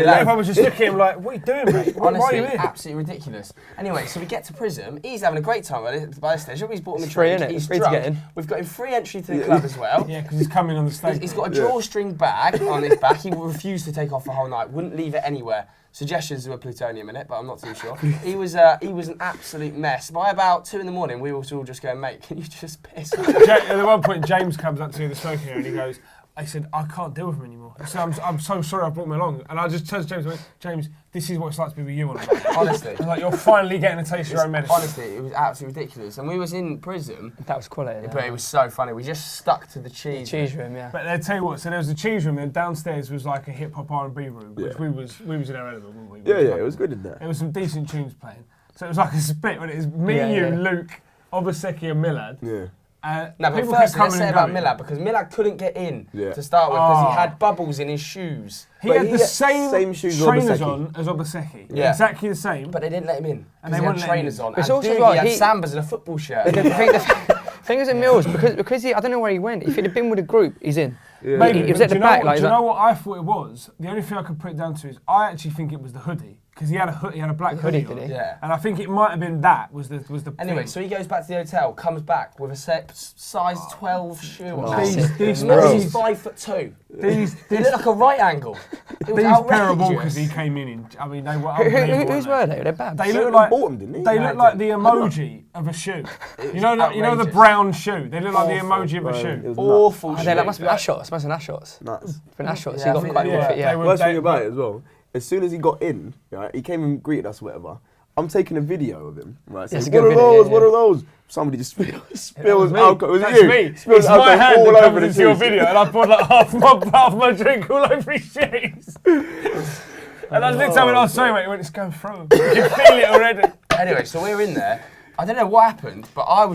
Everyone was just looking at him like, what are you doing, mate? Honestly, why are you here? absolutely ridiculous. Anyway, so we get to Prism. He's having a great time by this stage. He's bought him a It's free, drink. innit? He's It's free to drunk. get in. We've got him free entry to the club as well. Yeah, because he's coming on the stage. He's got a drawstring bag on his back. He refused to take off the whole night. Wouldn't leave it anywhere. Suggestions of plutonium in it, but I'm not too sure. He was an absolute mess. By about 2 a.m, we were all just going, mate, can you just piss off? At one point, James comes up to me, the smoking area, and he goes, I said, I can't deal with him anymore. I said, I'm so sorry I brought him along. And I just turned to James and went, James, this is what it's like to be with you on a night. Honestly. I was like, you're finally getting a taste of your own medicine. Honestly, it was absolutely ridiculous. And we was in Prism, That was quality. but it was so funny. We just stuck to the cheese. Cheese room, yeah. But I'll tell you what, so there was a cheese room, and downstairs was like a hip-hop R&B room, which we was in our element, weren't we? Yeah, it was good in there. There was some decent tunes playing. So it was like a split when it was me, Luke, Obaseki and Millard. Yeah. No, but people first, kept coming let's say and about going. Millard, because Millard couldn't get in Yeah. to start with because Oh. he had bubbles in his shoes. He But had he the had same same shoes as trainers Obaseki. on as Obaseki. Yeah. Exactly the same. But they didn't let him in. And And they he had wouldn't let him trainers in. on. It's And also Doogie like had he- Sambas and a football shirt. The thing is at Mills, because he, I don't know where he went. If he'd have been with a group, he's in. Yeah. Maybe, He was but at the do you know back, what- like, do you he's know what I thought it was? The only thing I could put it down to is I actually think it was the hoodie. Because he had a black hoodie Hoodie, on. did he? Yeah. And I think it might have been that was the Anyway, thing. so he goes back to the hotel, comes back with a size 12 shoe on. These He's 5'2". He looked like a right angle. It was pair of walkers outrageous. he came in, I mean, they were unbelievable. Whose weren't were they? They're bad. They So look he like bought 'em, didn't he? they No, look he like didn't. the emoji of a shoe. You know the outrageous. brown shoe. They look like the Awful. emoji of a Bro, shoe. it was Awful Oh, shoe. that must be Ashots. Must have been Ashots. nuts. Been Ashots. Yeah, He I got think quite they good were. fit, yeah. They were- Worst thing about it as well, as soon as he got in, right, he came and greeted us, whatever. I'm taking a video of him, right? Yeah, it's a Saying, good what are video, those? yeah, What yeah. are those? Somebody just spills me. alcohol. Was it That's you? me. Spills It's my alcohol hand all that over comes the into your shoes. video, and I poured like half my drink all over his shoes. And I looked at him and I was sorry, mate. He went, it's going through. You can feel it already. Anyway, so we're in there. I don't know what happened, but I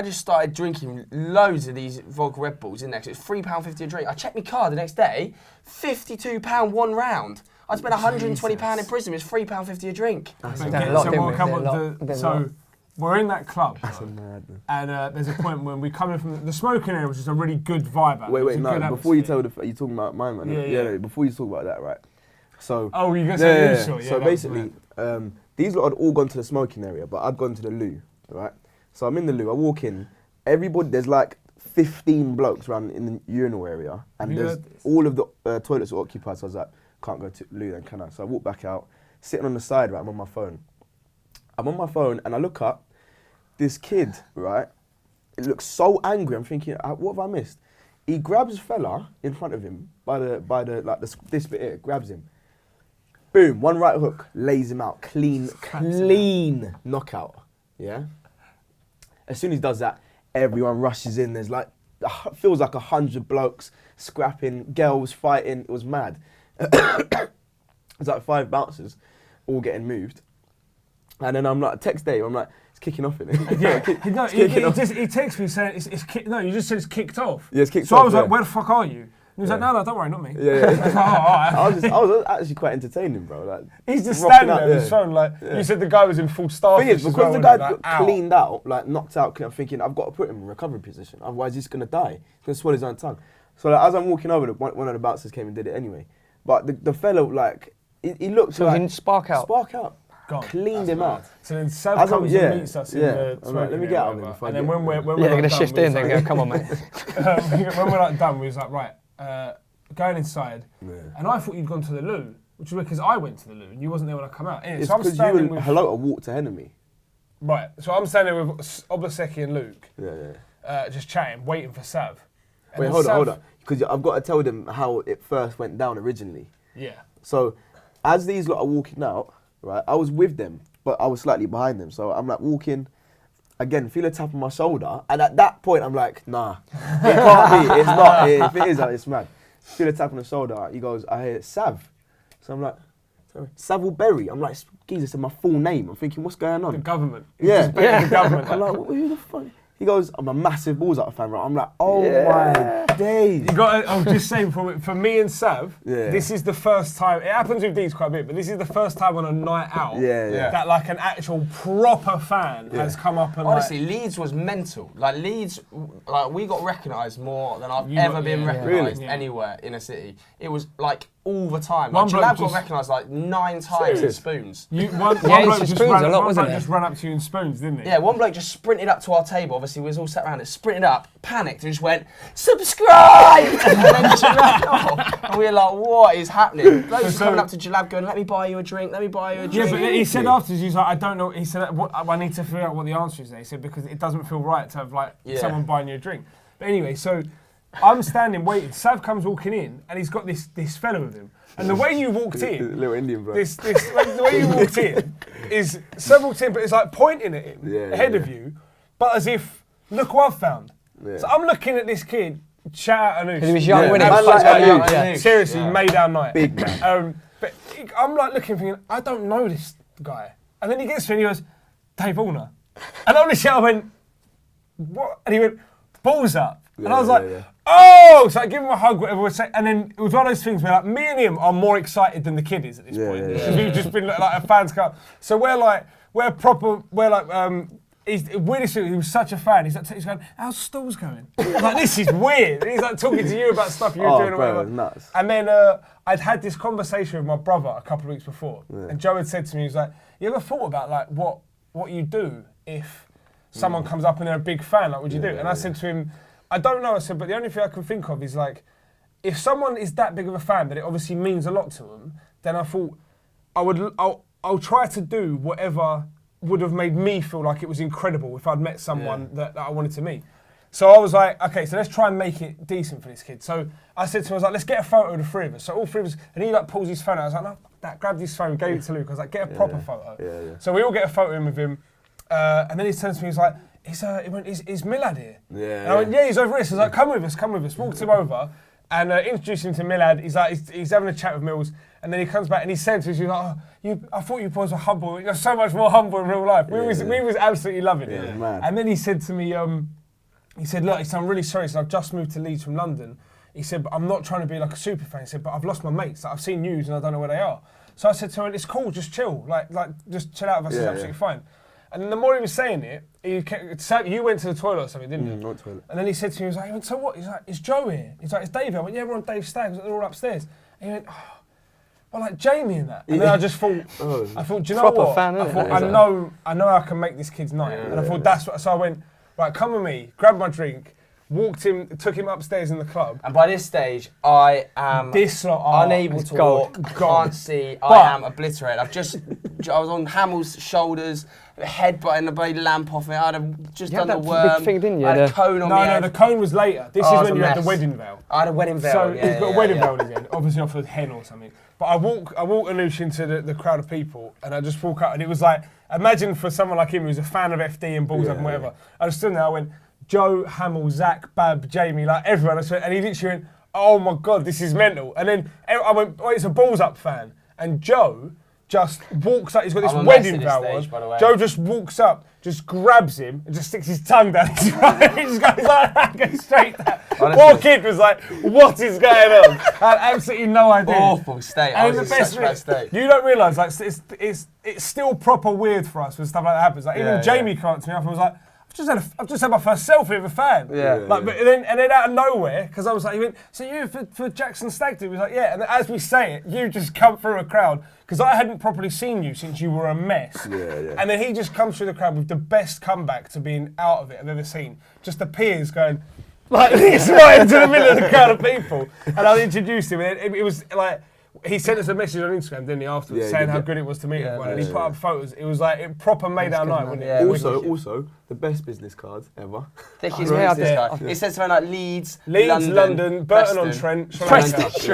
just started drinking loads of these vodka Red Bulls in there because it's £3.50 a drink. I checked my card the next day, £52 1 round. I spent £120 in prison. It's £3.50 a drink. But done a lot, so didn't we'll we? come Did a on lot. to- Did a so lot. we're in that club, That's madness. and there's a point when we come in from the smoking area, which is a really good vibe. Out there. Wait, It's a no. good Before you atmosphere. tell you talking about mine, man. Yeah. No, before you talk about that, right? So. Oh, you got something you saw? Yeah, So that was basically, these lot had all gone to the smoking area, but I'd gone to the loo, right? So I'm in the loo. I walk in. Everybody, there's like 15 blokes around in the urinal area, and you there's heard this? all of the toilets are occupied. So I was like, can't go to the loo then, can I? So I walk back out, sitting on the side, right? I'm on my phone. And I look up. This kid, right? It looks so angry. I'm thinking, what have I missed? He grabs a fella in front of him by this bit here, grabs him. Boom, one right hook, lays him out, clean knockout. Yeah. As soon as he does that, everyone rushes in. There's like, feels like 100 blokes scrapping, girls fighting. It was mad. It's like 5 bouncers, all getting moved. And then I'm like, text Dave, I'm like, it's kicking off in it. Yeah, no, he Kicking texts me saying no, you just said it's kicked off. Yeah, it's kicked so off, I was like, yeah. where the fuck are you? And he was like, Yeah. no, don't worry, not me. Yeah. I was like, oh, all right. I was actually quite entertaining, bro. Like, He's just rocking standing out, there with his yeah. phone, like, you said the guy was in full staff. Thing is, as because well, the wasn't guy he? Like, got ow. cleaned out, like knocked out, I'm thinking, I've got to put him in recovery position, otherwise he's going to die. He's going to swallow his own tongue. So like, as I'm walking over, one of the bouncers came and did it anyway. But the fellow, like, he looked So like... he didn't spark out. Spark out. Gone. Cleaned him out. So then Sav As I'm- comes yeah, and meets us in yeah. the I'm like, smoking let me get area out or of here whatever. before I And then get- when we're Yeah, not they're going to done, shift we was in. They're like- going to come on, mate. when we're like done, we was like, right, going inside. Yeah. And I thought you'd gone to the loo, which was because I went to the loo and you wasn't there when I come out. It's so I'm because standing you with... and Halota walked ahead of me. Right, so I'm standing with Obaseki and Luke, Yeah. just chatting, waiting for Sav. And Wait, then hold Sav- on. Because I've got to tell them how it first went down originally. Yeah. So, as these lot are walking out, right, I was with them, but I was slightly behind them. So I'm like walking, again, feel a tap on my shoulder, and at that point I'm like, nah, it can't be, it's not. If it is, it's mad. Feel a tap on the shoulder. He goes, I hear Sav. So I'm like, sorry, Savile Berry. I'm like, geez, said my full name. I'm thinking, what's going The on? government. Yeah. Just baiting the government. I'm like, who the fuck? He goes, I'm a massive Balls Up fan, right? I'm like, oh my days. You got. I'm just saying, for me and Sav, Yeah. this is the first time. It happens with these quite a bit, but this is the first time on a night out that like an actual proper fan has come up and honestly, Leeds was mental. Like Leeds, like we got recognised more than I've ever been recognised anywhere in a city. It was like all the time. Like Jalab got recognised like 9 times in Spoons. One bloke just Spoons ran up to you in Spoons, didn't he? Yeah, one bloke just sprinted up to our table. Obviously, we was all sat around it. Sprinted up, panicked, and just went, "Subscribe!" and then just ran off. And we were like, "What is happening?" Blokes coming up to Jalab, going, "Let me buy you a drink. Let me buy you a drink." Yeah, but he said afterwards, he was like, "I don't know." He said, "I need to figure out what the answer is." There, he said, because it doesn't feel right to have like someone buying you a drink. But anyway, so I'm standing waiting. Sav comes walking in, and he's got this fella with him. And the way you walked in, little Indian bro. the way you walked in is Sav walked in, but it's like pointing at him ahead of you, but as if, look what I've found. Yeah. So I'm looking at this kid, shout out Anoush. Because he was young, wasn't he? Seriously, made our night. Big man. But I'm like looking, thinking, I don't know this guy. And then he gets to me and he goes, Dave Allner. And honestly, I went, what? And he went, Balls Up. And I was like, oh! So I give him a hug, whatever we're saying. And then it was one of those things where like me and him are more excited than the kid is at this point. Because we've just been like a fans club. So he's weirdest thing, he was such a fan. He's going, how's Stalls going? I was like, this is weird. And he's like talking to you about stuff you were doing or whatever. Nuts. And then I'd had this conversation with my brother a couple of weeks before. And Joe had said to me, he was like, you ever thought about like what you do if someone comes up and they're a big fan? Like, what would you do? And I said to him, I don't know. I said, but the only thing I can think of is like, if someone is that big of a fan that it obviously means a lot to them, then I thought I'll try to do whatever would have made me feel like it was incredible if I'd met someone that I wanted to meet. So I was like, okay, so let's try and make it decent for this kid. So I said to him, I was like, let's get a photo of the 3 of us. So all 3 of us, and he like pulls his phone out. I was like, no, fuck that, grabbed his phone, gave it to Luke. I was like, get a proper photo. So we all get a photo in with him. And then he turns to me, he's like, is Milad here? And I went, yeah, he's over here. So I was like, come with us. Walked him over and introduced him to Milad. He's like, he's having a chat with Mills. And then he comes back and he said to us, he was like, I thought you boys were humble. You're so much more humble in real life. We was absolutely loving it. And then he said to me, he said, look, he said, I'm really sorry. He said, I've just moved to Leeds from London. He said, but I'm not trying to be like a super fan. He said, but I've lost my mates. Like, I've seen news and I don't know where they are. So I said to him, it's cool, just chill. Like just chill out with us, it's absolutely fine. And then the more he was saying it, you went to the toilet or something, didn't you? Not toilet. And then he said to me, he was like, so what? He's like, is Joe here? He's like, it's Dave here. I went, yeah, we're on Dave's Stag. They're all upstairs. And he went, oh, well, like Jamie and that. And then I just thought, do you know proper what? Fan, I thought, I know I can make this kid's night. And I thought, that's what, so I went, right, come with me, grabbed my drink, took him upstairs in the club. And by this stage, I am unable to walk, can't see, I am obliterated. I was on Hamill's shoulders, headbutting the bloody lamp off it. I had just done the worm. Big thing, didn't you? I had a cone on my head. No, the cone was later. This is when you had the wedding veil. I had a wedding veil. So he's got a wedding veil in his head, obviously off a hen or something. But I walk Anoush into the crowd of people, and I just walk out, and it was like, imagine for someone like him who's a fan of FD and Balls Up and whatever. I just stood there, I went, Joe, Hamill, Zach, Bab, Jamie, like everyone. And he literally went, oh my God, this is mental. And then I went, oh, it's a Balls Up fan. And Joe just walks up, he's got this wedding veil on. Joe just walks up, just grabs him, and just sticks his tongue down his throat. He just goes like, goes straight down. Poor kid was like, what is going on? I had absolutely no idea. Awful state. I was in such a bad state. You don't realise, like, it's still proper weird for us when stuff like that happens. Like, even Jamie came up to me after and was like, I've just had my first selfie with a fan. But then out of nowhere, because I was like, he went, so you for Jackson Stag do? He was like, yeah. And then as we say it, you just come through a crowd, because I hadn't properly seen you since you were a mess. And then he just comes through the crowd with the best comeback to being out of it I've ever seen. Just the peers going like this right into the middle of the crowd of people. And I introduced him, and it was like, he sent us a message on Instagram, didn't he, afterwards, saying how good it was to meet everyone. And he put up photos. It was like, it proper made our night, wasn't it? Also, the best business card ever. Thickest business card. It said something like Leeds, London, Burton-on-Trent, Sri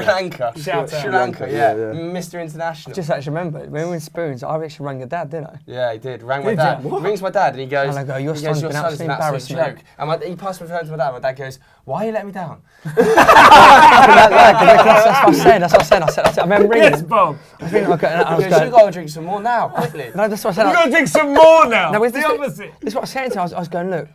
Lanka. Sri Lanka, yeah. Mr. International. I just actually remember, when we were in Spoons, I actually rang your dad, didn't I? Yeah, he did. Rang my dad. Rings my dad and he goes, your son's been absolutely embarrassed, joke. And he passed my phone to my dad, and my dad goes, why are you letting me down? That's what I was saying. I remember ringing. Yes, Bob. He goes, you got to drink some more now, quickly. No, that's what I said. You got to drink some more now. No, it's the opposite. This is what I was saying to him. I was going, look,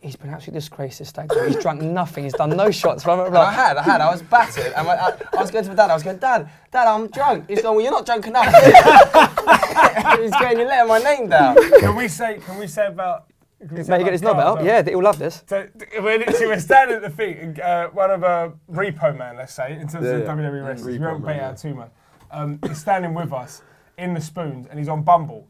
he's been absolutely disgraced, this Stag. He's drunk nothing. He's done no shots. Blah, blah, And blah. I had. I was battered. And I was going to my dad. I was going, Dad, I'm drunk. He's going, well, you're not drunk enough. He's going, you're letting my name down. Can we say about... Mate, you get his knob out? Yeah, he'll love this. So we're standing at the feet, and one of a Repo Man, let's say, in terms of WWE wrestling. We won't bait out too much. He's standing with us in the spoons, and he's on Bumble.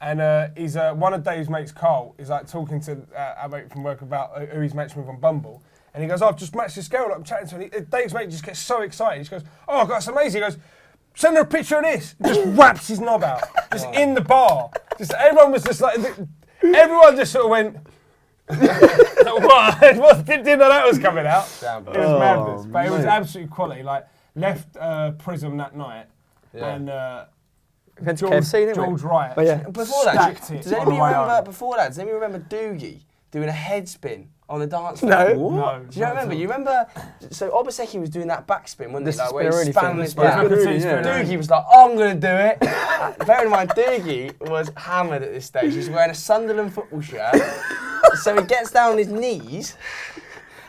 And he's one of Dave's mates, Carl, is like talking to our mate from work about who he's matched with on Bumble. And he goes, I've just matched this girl that I'm chatting to. And Dave's mate just gets so excited. He just goes, oh, that's amazing. He goes, send her a picture of this. Just whaps his knob out. Just in the bar. Just everyone was just like, everyone just sort of went, what? Didn't know that was coming out. It was madness. But it was absolutely quality. Like, left Prism that night. Yeah. And... George Wright. But yeah. Before that, does anybody anybody remember Doogie doing a head spin on the dance floor? No. No. Do you not remember? You remember? So Obaseki was doing that backspin, wasn't This he? Like where he Spironi span thing. his Yeah. back. Yeah. Doogie was like, I'm going to do it. Bear in mind, Doogie was hammered at this stage. He was wearing a Sunderland football shirt. So he gets down on his knees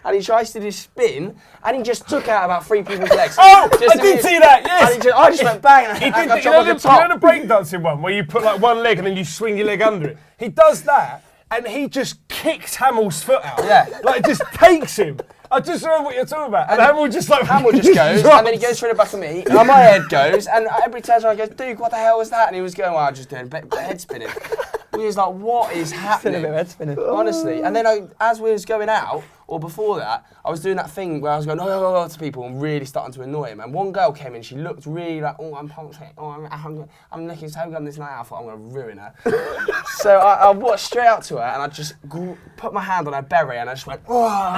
and he tries to do spin and he just took out about 3 people's legs. Oh, Just I did see that, yes! And I just went bang and He I did got the, dropped on the top. the breakdancing one where you put like one leg and then you swing your leg under it. He does that and he just kicks Hamill's foot out. Yeah. Like just takes him. I just remember what you're talking about. And Hamill just like... Hamill just goes, and then he goes through the back of me, and my head goes, and everybody turns around and goes, Duke, what the hell was that? And he was going, well, I'm just doing head spinning. We was like, what is happening? Still a bit of head spinning. Honestly. And then as we was going out, or before that, I was doing that thing where I was going, oh, to people and really starting to annoy him. And one girl came in, she looked really like, oh, I'm pumped, oh, I'm looking so good on this night. I thought, I'm going to ruin her. So I walked straight up to her, and I just put my hand on her beret, and I just went, oh,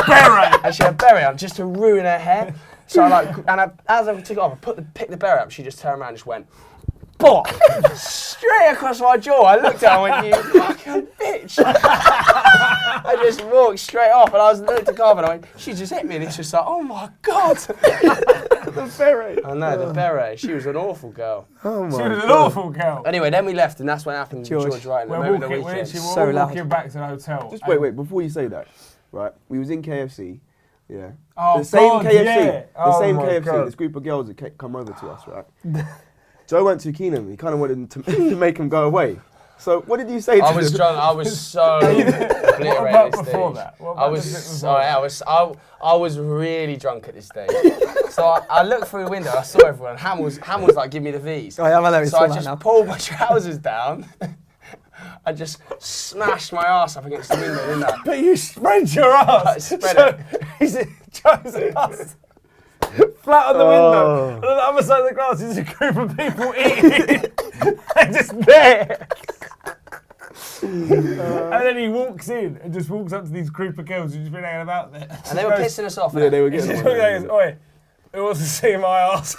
beret. and she had a beret on just to ruin her hair. So as I took it off, I picked the beret up. She just turned around and just went, bop, straight across my jaw. I looked at her and went, you fucking bitch. I just walked straight off, and I looked at Garvin and I went, she just hit me, and it's just like, oh my God. The beret. I know, the beret. She was an awful girl. Oh my She was an God. awful girl. Anyway, then we left, and that's when happened to George. George Wright. We're The weekend. So all loud. walking back to the hotel. Just wait, before you say that, right? We was in KFC, yeah. Oh, The same God, KFC, yeah. the Oh same my KFC, God. this group of girls that come over to us, right? Joe went to Keenan, he kind of wanted to make him go away. So what did you say to I was them? drunk. I was so obliterated What about at this before stage. that? What I about was the bit before sorry. I was really drunk at this stage. So I looked through the window. I saw everyone. Ham was like, give me the V's. Oh, yeah, I know he's So I talking just about now. pulled my trousers down. I just smashed my ass up against the window, didn't I? But you spread your ass. I spread so it. He's Joe's ass flat on the window. And on the other side of the glass is a group of people eating. They're just there. And then he walks in and just walks up to these group of girls who've just been hanging about there. And they were pissing us off. Yeah, they were He getting just on goes, oi, who wants to see my ass?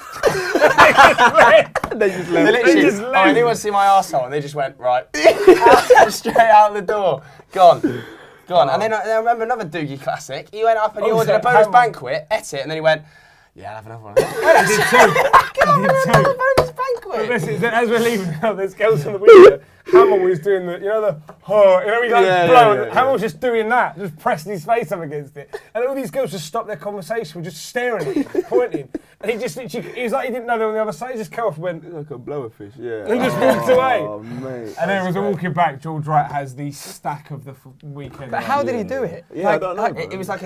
They just They left. literally, just oh, left. anyone see my arsehole? And they just went, right. Straight out the door. Gone. And then I remember another Doogie classic. He went up and he Oh, ordered a so bonus Hamill- banquet, ate it, and then he went, yeah, I'll have another one. I did too. Bonus But banquet. listen, then as we're leaving, there's girls in the window. Hamill was doing the, he's like Yeah, blowing. yeah, yeah. Hamill's just doing that, just pressing his face up against it. And all these girls just stopped their conversation, were just staring at him, pointing. And he just literally, he was like he didn't know they were on the other side. He just came off and went, Like a blowerfish, yeah. and just walked away. Oh, mate. And then as we're walking back, George Wright has the stack of the weekend. But how did he do it? Yeah, I don't know. It was like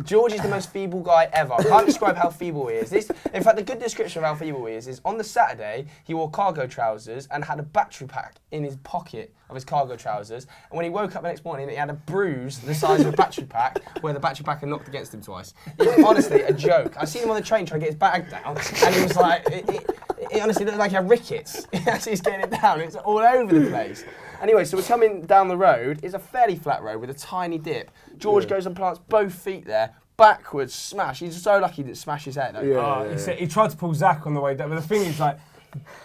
George is the most feeble guy ever. I can't describe how feeble he is. In fact, the good description of how feeble he is on the Saturday, he wore cargo trousers and had a battery pack in his pocket of his cargo trousers. And when he woke up the next morning, he had a bruise the size of a battery pack where the battery pack had knocked against him twice. It was honestly a joke. I seen him on the train trying to get his bag down, and he was like, it honestly looked like he had rickets. As he's getting it down, it's all over the place. Anyway, so we're coming down the road. It's a fairly flat road with a tiny dip. George goes and plants both feet there, backwards, smash. He's so lucky he didn't smash his head. Yeah. He tried to pull Zach on the way down, but the thing is, like,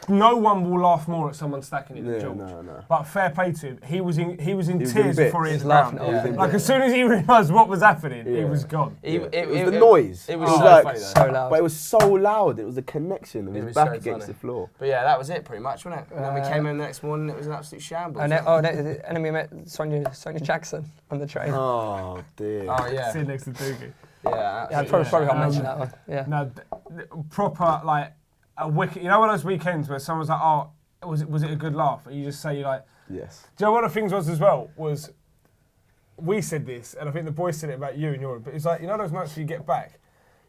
no one will laugh more at someone stacking it than Yeah, George. no. But fair play to him. He was in tears in before bits. he He hit was the laughing ground. at Yeah. Like as soon as he realised what was happening, he Yeah. was gone. It was the noise. It was It so like, funny though. So loud. But it was so loud. It was the connection of It his was back so against funny. the floor. But yeah, that was it pretty much, wasn't it? And then we came in the next morning, it was an absolute shambles. And then we met Sonia Jackson on the train. Oh dear. Oh yeah. Sitting next to Doogie. Yeah. Yeah, I probably can't mention that one. Yeah. No, proper like a wicked. You know one of those weekends where someone's like, "Oh, was it a good laugh?" And you just say like, Yes. "Do you know what the things was as well?" Was we said this, and I think the boys said it about you and your room. But it's like you know those nights where you get back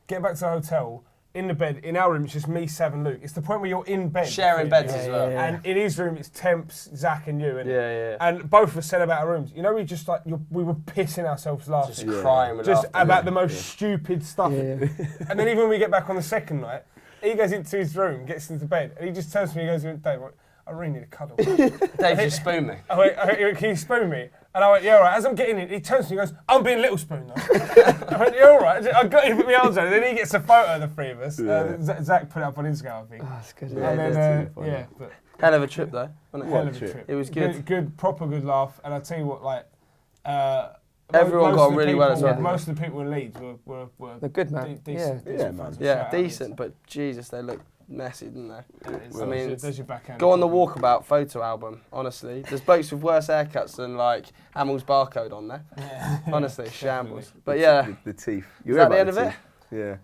to the hotel. In the bed, in our room, it's just me, Sav and Luke. It's the point where you're in bed. Sharing beds as well. Yeah. And in his room, it's Temps, Zach and you. And, Yeah. and both of us said about our rooms. You know, we just like, we were pissing ourselves laughing. Just crying with Just laughter. about the most stupid stuff. Yeah. And then even when we get back on the second night, he goes into his room, gets into bed, and he just turns to me and goes, "Dave, I really need a cuddle." Dave just spooned me. I went, "Can you spoon me?" And I went, "Yeah, all right." As I'm getting in, he turns to me and goes, "I'm being Little Spoon, though." I went, "You're all right." I got him to put my arms around, and then he gets a photo of the three of us. Yeah. Zach put it up on Instagram, I think. Oh, that's good. Yeah, And that's then, too funny. yeah, but Hell of a trip though, wasn't it? hell of a trip. trip. It was good. Good, proper good laugh. And I tell you what, like, Everyone most got of the really well as people- well. Most of the people in Leeds were They're good, man. decent. Yeah, decent man. fans. Yeah, Shout out. decent, but Jesus, they look messy, didn't they? I mean, there's your backhand. Go on the walkabout photo album, honestly. There's blokes with worse haircuts than like Hamel's barcode on there. Yeah. Honestly, shambles. But yeah, The teeth. is that the end of it? Yeah.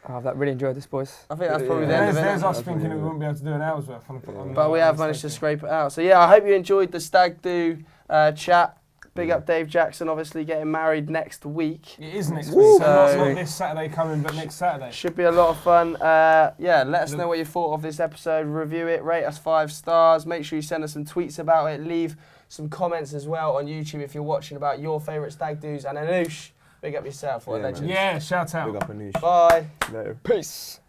Oh, I've really enjoyed this, boys. I think that's probably Yeah. the end of There's it. us thinking that we wouldn't be able to do an hour's worth on But we have managed to scrape it out. So yeah, I hope you enjoyed the Stag Do chat. Big up Dave Jackson, obviously getting married next week. It is next Woo. week, so So- not this Saturday coming, but next Saturday. Should be a lot of fun. Yeah, let us know what you thought of this episode. Review it, rate us 5 stars. Make sure you send us some tweets about it. Leave some comments as well on YouTube if you're watching about your favourite Stag Do's. And Anoush, big up yourself. What a Yeah, legend. Yeah, shout out. Big up Anoush. Bye. Later. Peace.